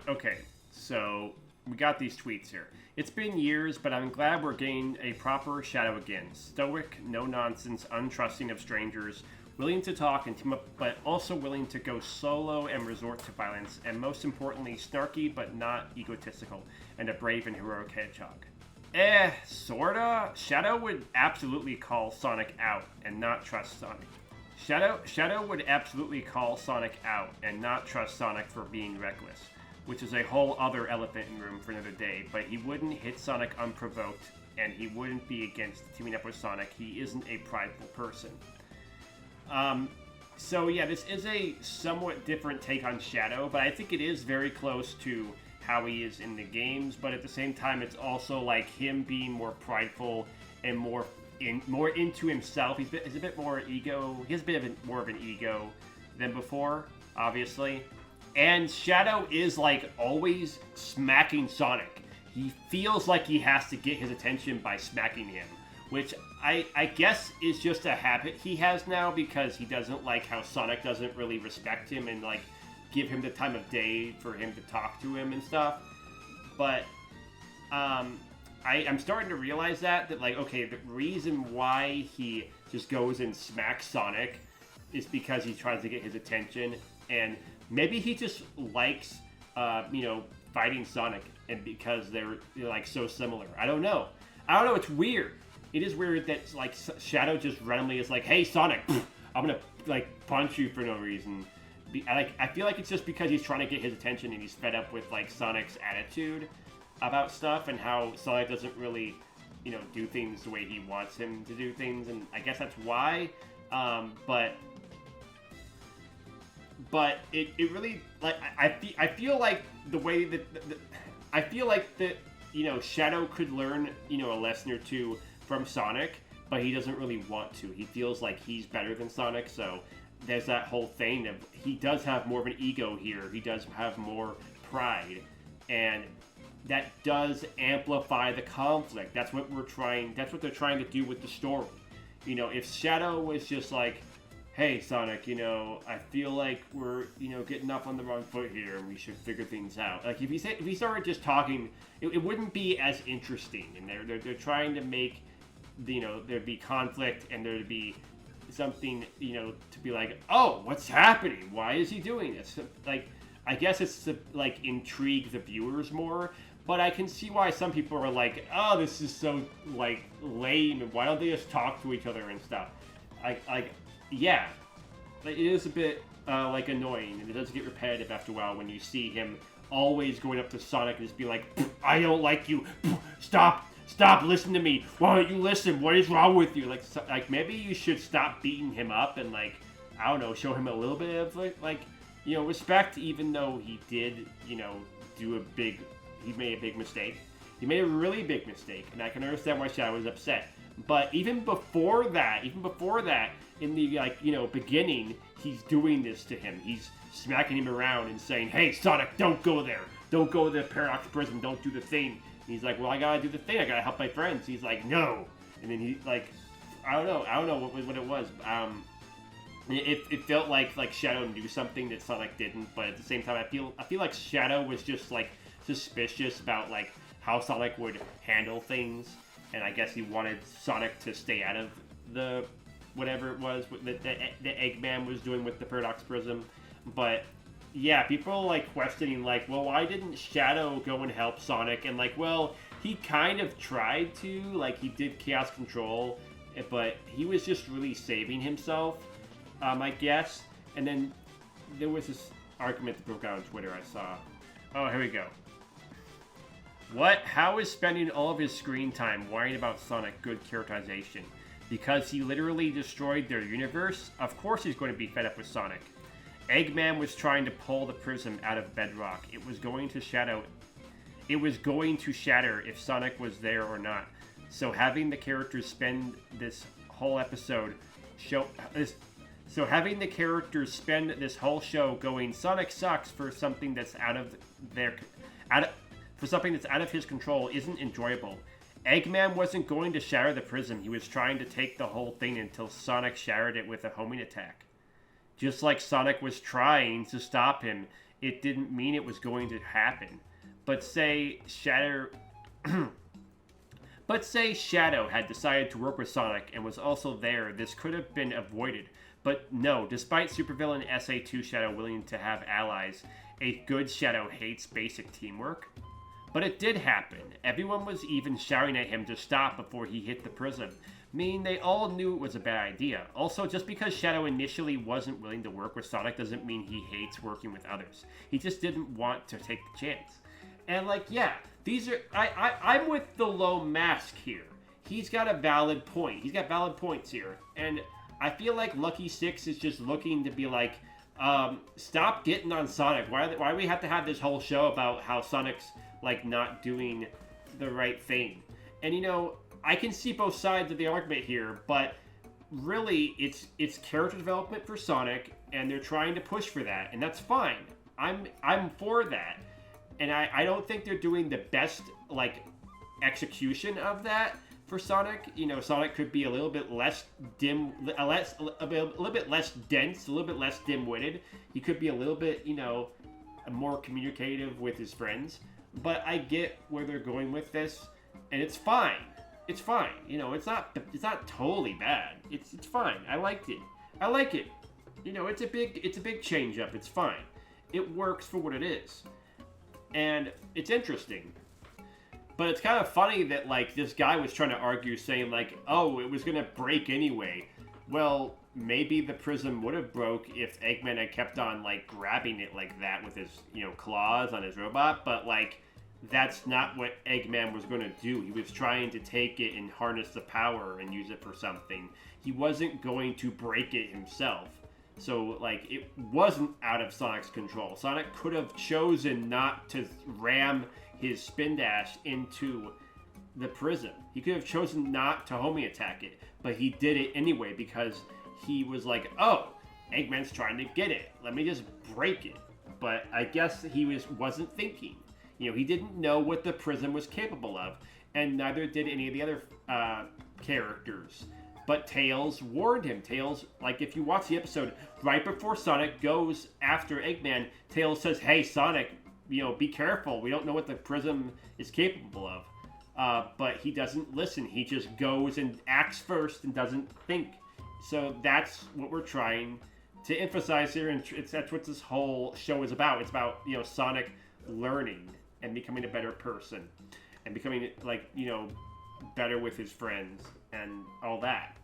Okay, so we got these tweets here. It's been years, but I'm glad we're getting a proper Shadow again. Stoic, no-nonsense, untrusting of strangers, willing to talk and team up, but also willing to go solo and resort to violence, and most importantly, snarky but not egotistical, and a brave and heroic hedgehog. Sorta? Shadow would absolutely call Sonic out and not trust Sonic. Shadow would absolutely call Sonic out and not trust Sonic for being reckless. which is a whole other elephant in the room for another day. But he wouldn't hit Sonic unprovoked, and he wouldn't be against teaming up with Sonic. He isn't a prideful person. So yeah, this is a somewhat different take on Shadow, but I think it is very close to how he is in the games. But at the same time, it's also like him being more prideful and more into himself. He's a bit more ego. He has a bit of more of an ego than before, obviously. And Shadow is like always smacking Sonic. He feels like he has to get his attention by smacking him, which I guess is just a habit he has now because he doesn't like how Sonic doesn't really respect him and like give him the time of day for him to talk to him and stuff. But I'm starting to realize that like, okay, the reason why he just goes and smacks Sonic is because he tries to get his attention, and maybe he just likes fighting Sonic, and because they're like so similar. I don't know. It's weird. It is weird that like Shadow just randomly is like, "Hey Sonic, I'm gonna like punch you for no reason." I feel like it's just because he's trying to get his attention and he's fed up with like Sonic's attitude about stuff and how Sonic doesn't really, do things the way he wants him to do things, and I guess that's why. But it really like I feel like the way that I feel like that Shadow could learn a lesson or two from Sonic, but he doesn't really want to. He feels like he's better than Sonic, so there's that whole thing of he does have more of an ego here. He does have more pride, and that does amplify the conflict. That's what they're trying to do with the story. If Shadow was just like, "Hey Sonic, I feel like we're getting off on the wrong foot here, and we should figure things out." Like if he started just talking, it wouldn't be as interesting. And they're trying to make there'd be conflict, and there'd be something to be like, "Oh, what's happening? Why is he doing this?" Like I guess it's to like intrigue the viewers more. But I can see why some people are like, "Oh, this is so like lame, and why don't they just talk to each other and stuff?" Yeah, it is a bit like annoying, and it does get repetitive after a while when you see him always going up to Sonic and just being like, "I don't like you. Stop, listen to me. Why don't you listen? What is wrong with you?" Like maybe you should stop beating him up and like, I don't know, show him a little bit of like respect, even though he did he made a big mistake. He made a really big mistake, and I can understand why Shadow was upset. But even before that, in the beginning, he's doing this to him. He's smacking him around and saying, "Hey Sonic, don't go there. Don't go to the Paradox Prism. Don't do the thing." And he's like, "Well, I gotta do the thing. I gotta help my friends." He's like, "No." And then he like, I don't know what it was. It felt like Shadow knew something that Sonic didn't, but at the same time, I feel like Shadow was just like suspicious about like how Sonic would handle things, and I guess he wanted Sonic to stay out of the whatever it was that the Eggman was doing with the Paradox Prism. But yeah, people are like questioning like, well, why didn't Shadow go and help Sonic? And like, well, he kind of tried to, like he did Chaos Control, but he was just really saving himself, I guess. And then there was this argument that broke out on Twitter I saw. Oh, here we go. How is spending all of his screen time worrying about Sonic good characterization? Because he literally destroyed their universe? Of course he's going to be fed up with Sonic. Eggman was trying to pull the prism out of Bedrock. It was going to shatter if Sonic was there or not. So having the characters spend this whole going, "Sonic sucks," for something that's out of his control isn't enjoyable. Eggman wasn't going to shatter the prism. He was trying to take the whole thing until Sonic shattered it with a homing attack. Just like Sonic was trying to stop him, it didn't mean it was going to happen. But say Shadow had decided to work with Sonic and was also there, this could have been avoided. But no, despite supervillain SA2 Shadow willing to have allies, a good Shadow hates basic teamwork. But it did happen. Everyone was even shouting at him to stop before he hit the prism, meaning they all knew it was a bad idea. Also, just because Shadow initially wasn't willing to work with Sonic doesn't mean he hates working with others. He just didn't want to take the chance. And like, yeah, these are, I'm with the low mask here. He's got a valid point. He's got valid points here. And I feel like Lucky Six is just looking to be like, stop getting on Sonic. Why do we have to have this whole show about how Sonic's like not doing the right thing? And you know, I can see both sides of the argument here, but really it's character development for Sonic, and they're trying to push for that, and that's fine. I'm for that. And I don't think they're doing the best like execution of that for Sonic. You know, Sonic could be a little bit less a little bit less dense, a little bit less dim-witted. He could be a little bit, you know, more communicative with his friends. But I get where they're going with this, and it's fine. It's fine. You know, it's not totally bad. It's fine. I liked it. I like it. You know, it's a big change up. It's fine. It works for what it is. And it's interesting. But it's kind of funny that, like, this guy was trying to argue, saying, like, oh, it was going to break anyway. Well, maybe the prism would have broke if Eggman had kept on, like, grabbing it like that with his, you know, claws on his robot. But, like, that's not what Eggman was going to do. He was trying to take it and harness the power and use it for something. He wasn't going to break it himself. So, like, it wasn't out of Sonic's control. Sonic could have chosen not to ram his spin dash into the prism. He could have chosen not to homing attack it, but he did it anyway because he was like, oh, Eggman's trying to get it. Let me just break it. But I guess he wasn't thinking. You know, he didn't know what the prism was capable of, and neither did any of the other characters. But Tails warned him. Tails, like, if you watch the episode, right before Sonic goes after Eggman, Tails says, hey, Sonic, you know, be careful. We don't know what the prism is capable of. But he doesn't listen. He just goes and acts first and doesn't think. So that's what we're trying to emphasize here, and that's what this whole show is about. It's about, you know, Sonic learning and becoming a better person and becoming, like, you know, better with his friends and all that.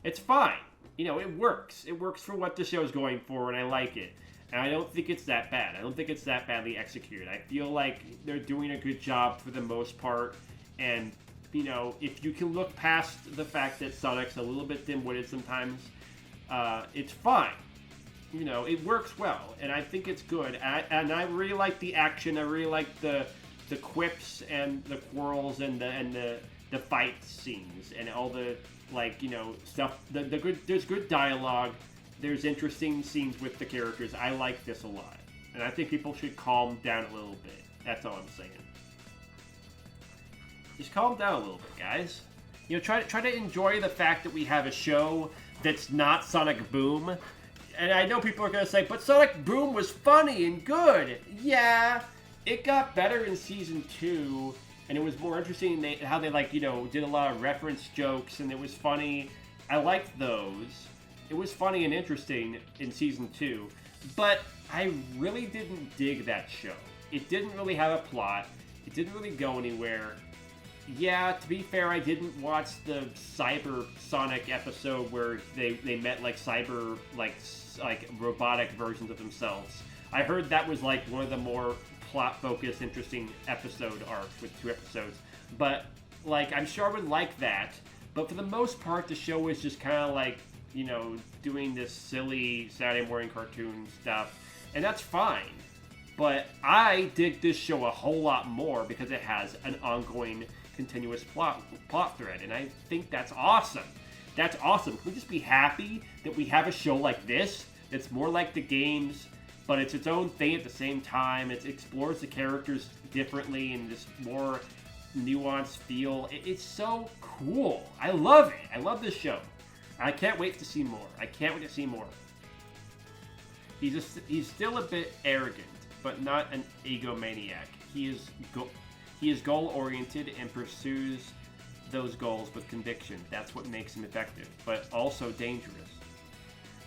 It's fine. You know, it works. It works for what the show's going for, and I like it. And I don't think it's that bad. I don't think it's that badly executed. I feel like they're doing a good job for the most part. And, you know, if you can look past the fact that Sonic's a little bit dim-witted sometimes, it's fine. You know, it works well. And I think it's good. And I really like the action. I really like the quips and the quarrels and the fight scenes and all the, like, you know, stuff. There's good dialogue. There's interesting scenes with the characters. I like this a lot. And I think people should calm down a little bit. That's all I'm saying. Just calm down a little bit, guys. You know, try to enjoy the fact that we have a show that's not Sonic Boom. And I know people are going to say, but Sonic Boom was funny and good. Yeah, it got better in Season 2. And it was more interesting how they, like, you know, did a lot of reference jokes. And it was funny. I liked those. It was funny and interesting in Season 2, but I really didn't dig that show. It didn't really have a plot. It didn't really go anywhere. Yeah, to be fair, I didn't watch the Cyber Sonic episode where they met, like, cyber, like robotic versions of themselves. I heard that was, like, one of the more plot-focused, interesting episode arcs with 2 episodes. But, like, I'm sure I would like that. But for the most part, the show was just kind of, like, you know, doing this silly Saturday morning cartoon stuff, and that's fine. But I dig this show a whole lot more because it has an ongoing, continuous plot thread, and I think that's awesome. That's awesome. Can we just be happy that we have a show like this that's more like the games, but it's its own thing at the same time? It explores the characters differently and this more nuanced feel. It's so cool. I love it. I love this show. I can't wait to see more. I can't wait to see more. He's still a bit arrogant, but not an egomaniac. He is goal-oriented and pursues those goals with conviction. That's what makes him effective, but also dangerous.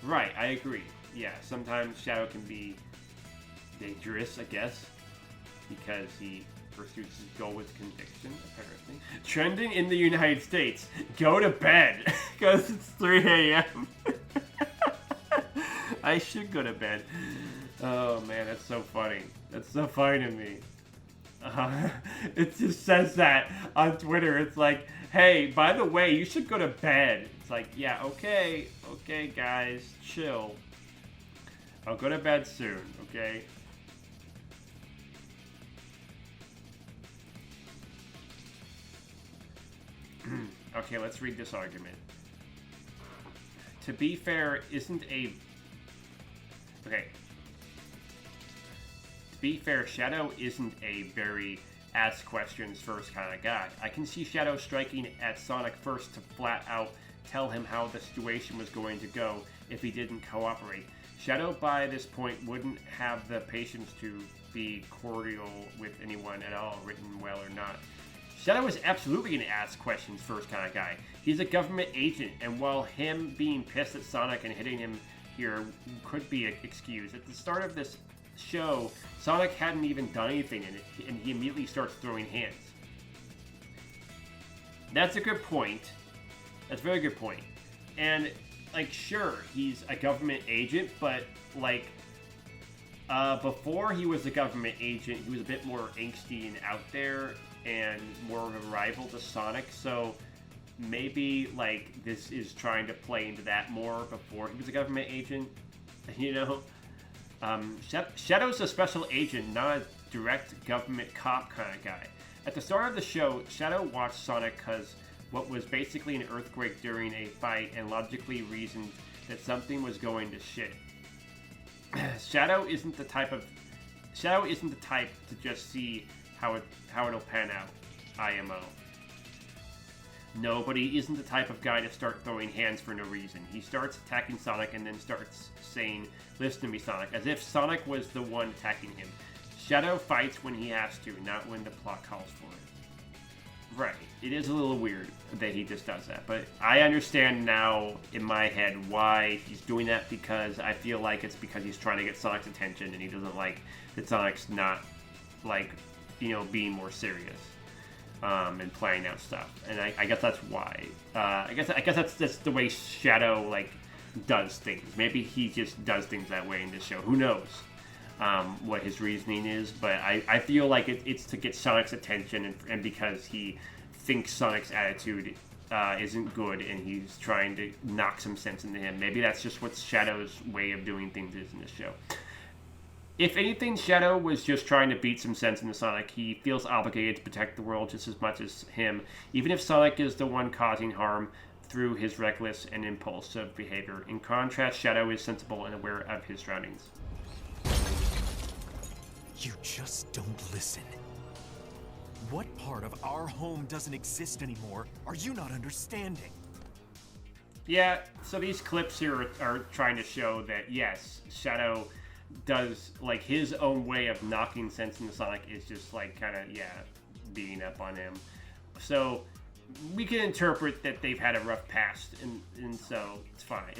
Right, I agree. Yeah, sometimes Shadow can be dangerous, I guess, because he pursues his goal with conviction, apparently. Trending in the United States. Go to bed. Because it's 3 a.m. I should go to bed. Oh, man, that's so funny. That's so funny to me. It just says that on Twitter. It's like, hey, by the way, you should go to bed. It's like, yeah, okay, guys, chill. I'll go to bed soon, okay? Okay, let's read this argument. To be fair, isn't a... Okay. To be fair, Shadow isn't a very ask questions first kind of guy. I can see Shadow striking at Sonic first to flat out tell him how the situation was going to go if he didn't cooperate. Shadow by this point wouldn't have the patience to be cordial with anyone at all, written well or not. Shadow is absolutely an ask questions first kind of guy. He's a government agent, and while him being pissed at Sonic and hitting him here could be excused, at the start of this show, Sonic hadn't even done anything in it, and he immediately starts throwing hands. That's a good point. That's a very good point. And, like, sure, he's a government agent, but, like, before he was a government agent, he was a bit more angsty and out there, and more of a rival to Sonic, so maybe, like, this is trying to play into that more before he was a government agent, you know? Shadow's a special agent, not a direct government cop kind of guy. At the start of the show, Shadow watched Sonic cause what was basically an earthquake during a fight and logically reasoned that something was going to shit. Shadow isn't the type to just see how it'll pan out. IMO. No, but he isn't the type of guy to start throwing hands for no reason. He starts attacking Sonic and then starts saying, "Listen to me, Sonic," as if Sonic was the one attacking him. Shadow fights when he has to, not when the plot calls for it. Right. It is a little weird that he just does that, but I understand now in my head why he's doing that, because I feel like it's because he's trying to get Sonic's attention and he doesn't like that Sonic's not, like, you know, being more serious and playing out stuff, and I guess that's why. I guess that's just the way Shadow, like, does things. Maybe he just does things that way in this show. Who knows what his reasoning is? But I feel like it's to get Sonic's attention, and because he thinks Sonic's attitude isn't good, and he's trying to knock some sense into him. Maybe that's just what Shadow's way of doing things is in this show. If anything, Shadow was just trying to beat some sense into Sonic. He feels obligated to protect the world just as much as him, even if Sonic is the one causing harm through his reckless and impulsive behavior. In contrast, Shadow is sensible and aware of his surroundings. You just don't listen. What part of our home doesn't exist anymore are you not understanding? Yeah, so these clips here are trying to show that, yes, Shadow does, like, his own way of knocking sense into Sonic is just, like, kind of, yeah, beating up on him. So we can interpret that they've had a rough past, and so it's fine.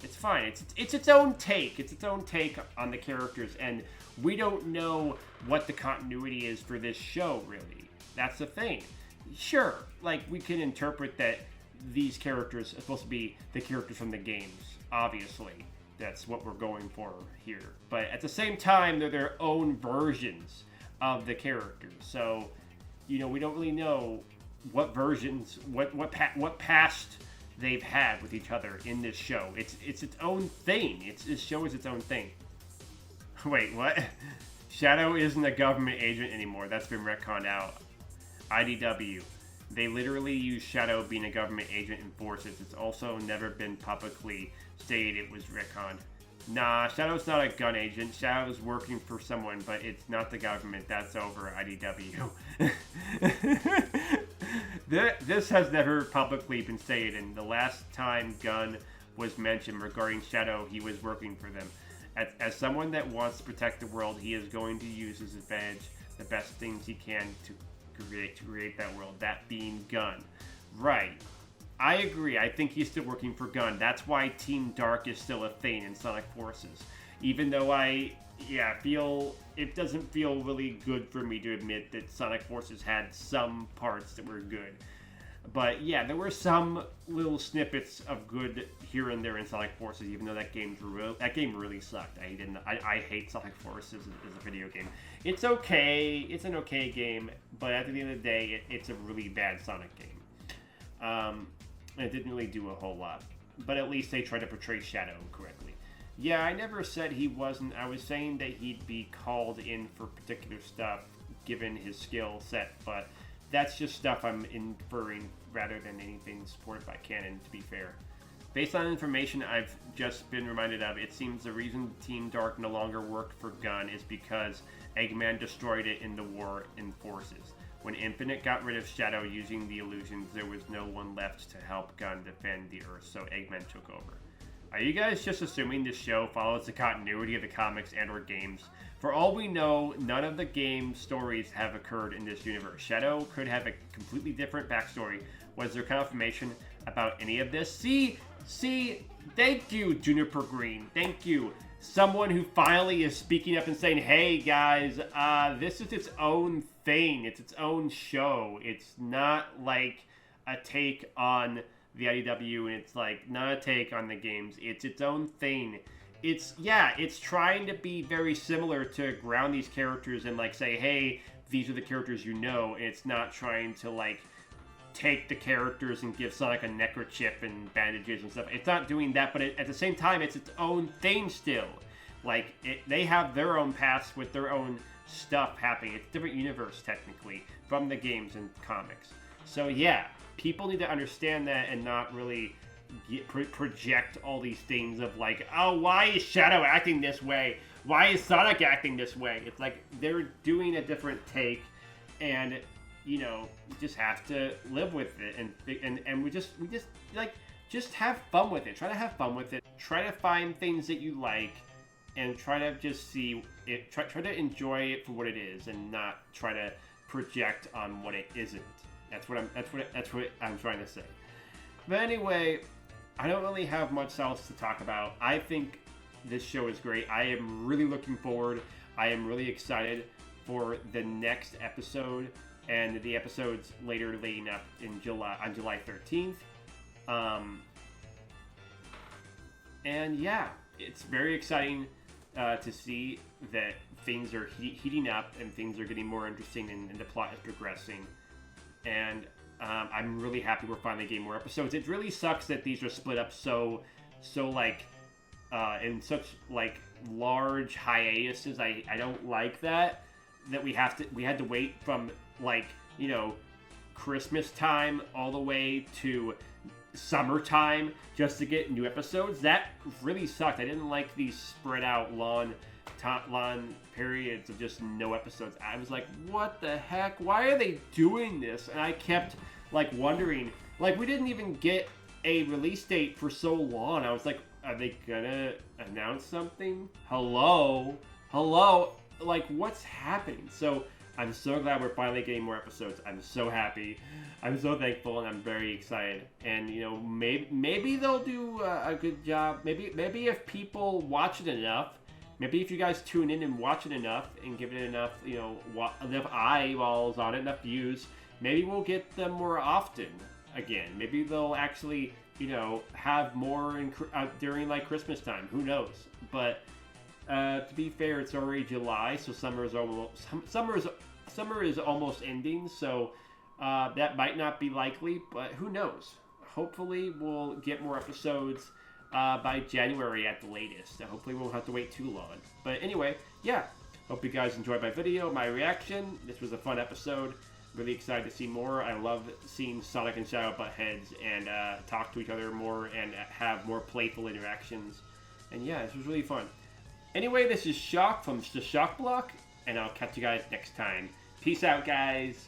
It's its own take. It's its own take on the characters, and we don't know what the continuity is for this show, really. That's the thing. Sure, like, we can interpret that these characters are supposed to be the characters from the games, obviously. That's what we're going for here. But at the same time, they're their own versions of the characters. So, you know, we don't really know what versions, what past they've had with each other in this show. It's its own thing. This show is its own thing. Wait, what? Shadow isn't a government agent anymore. That's been retconned out. IDW. They literally use Shadow being a government agent in Forces. It's also never been publicly stated it was retconned. Nah, Shadow's not a gun agent. Shadow's working for someone, but it's not the government. That's over, IDW. This has never publicly been stated, and the last time Gunn was mentioned regarding Shadow, he was working for them. As someone that wants to protect the world, he is going to use his advantage, the best things he can to create that world, that being Gunn. Right. I agree. I think he's still working for Gunn. That's why Team Dark is still a thing in Sonic Forces. Even though feel it doesn't feel really good for me to admit that Sonic Forces had some parts that were good. But yeah, there were some little snippets of good here and there in Sonic Forces, even though that game really sucked. I hate Sonic Forces as a video game. It's okay, it's an okay game, but at the end of the day, it's a really bad Sonic game. It didn't really do a whole lot, but at least they tried to portray Shadow correctly. Yeah, I never said he wasn't. I was saying that he'd be called in for particular stuff given his skill set, but that's just stuff I'm inferring rather than anything supported by canon, to be fair. Based on information I've just been reminded of, it seems the reason Team Dark no longer worked for Gun is because Eggman destroyed it in the war in Forces. When Infinite got rid of Shadow using the illusions, there was no one left to help Gun defend the Earth, so Eggman took over. Are you guys just assuming this show follows the continuity of the comics and or games? For all we know, none of the game stories have occurred in this universe. Shadow could have a completely different backstory. Was there confirmation about any of this? See, thank you, Juniper Green. Thank you. Someone who finally is speaking up and saying, hey guys, this is its own thing. It's its own show. It's not like a take on the IDW, and it's like not a take on the games. It's its own thing. It's trying to be very similar to ground these characters and like say, hey, these are the characters you know, and it's not trying to like take the characters and give Sonic a necrochip and bandages and stuff. It's not doing that, but at the same time, it's its own thing still. Like, they have their own paths with their own stuff happening. It's a different universe, technically, from the games and comics. So yeah, people need to understand that and not really project all these things of like, oh, why is Shadow acting this way? Why is Sonic acting this way? It's like they're doing a different take, and you know, you just have to live with it, and we just like just have fun with it. Try to have fun with it. Try to find things that you like, and try to just see it. Try to enjoy it for what it is, and not try to project on what it isn't. That's what I'm trying to say. But anyway, I don't really have much else to talk about. I think this show is great. I am really looking forward. I am really excited for the next episode and the episodes later leading up in July 13th. And yeah, it's very exciting to see that things are heating up and things are getting more interesting and the plot is progressing. And I'm really happy we're finally getting more episodes. It really sucks that these are split up so like in such like large hiatuses. I don't like that we had to wait from like, you know, Christmas time all the way to summertime just to get new episodes. That really sucked. I didn't like these spread out long periods of just no episodes. I was like, what the heck? Why are they doing this? And I kept like wondering, like we didn't even get a release date for so long. I was like, are they gonna announce something? Hello? Like what's happening? So I'm so glad we're finally getting more episodes. I'm so happy. I'm so thankful, and I'm very excited. And you know, maybe they'll do a good job. Maybe if people watch it enough, maybe if you guys tune in and watch it enough and give it enough, you know, enough eyeballs on it, enough views, maybe we'll get them more often again. Maybe they'll actually, you know, have more during like Christmas time. Who knows? But to be fair, it's already July, so summer is almost ending. So that might not be likely, but who knows? Hopefully, we'll get more episodes by January at the latest. Hopefully, we won't have to wait too long. But anyway, yeah. Hope you guys enjoyed my video, my reaction. This was a fun episode. Really excited to see more. I love seeing Sonic and Shadow butt heads and talk to each other more and have more playful interactions. And yeah, this was really fun. Anyway, this is Shock from the Shock Block, and I'll catch you guys next time. Peace out, guys.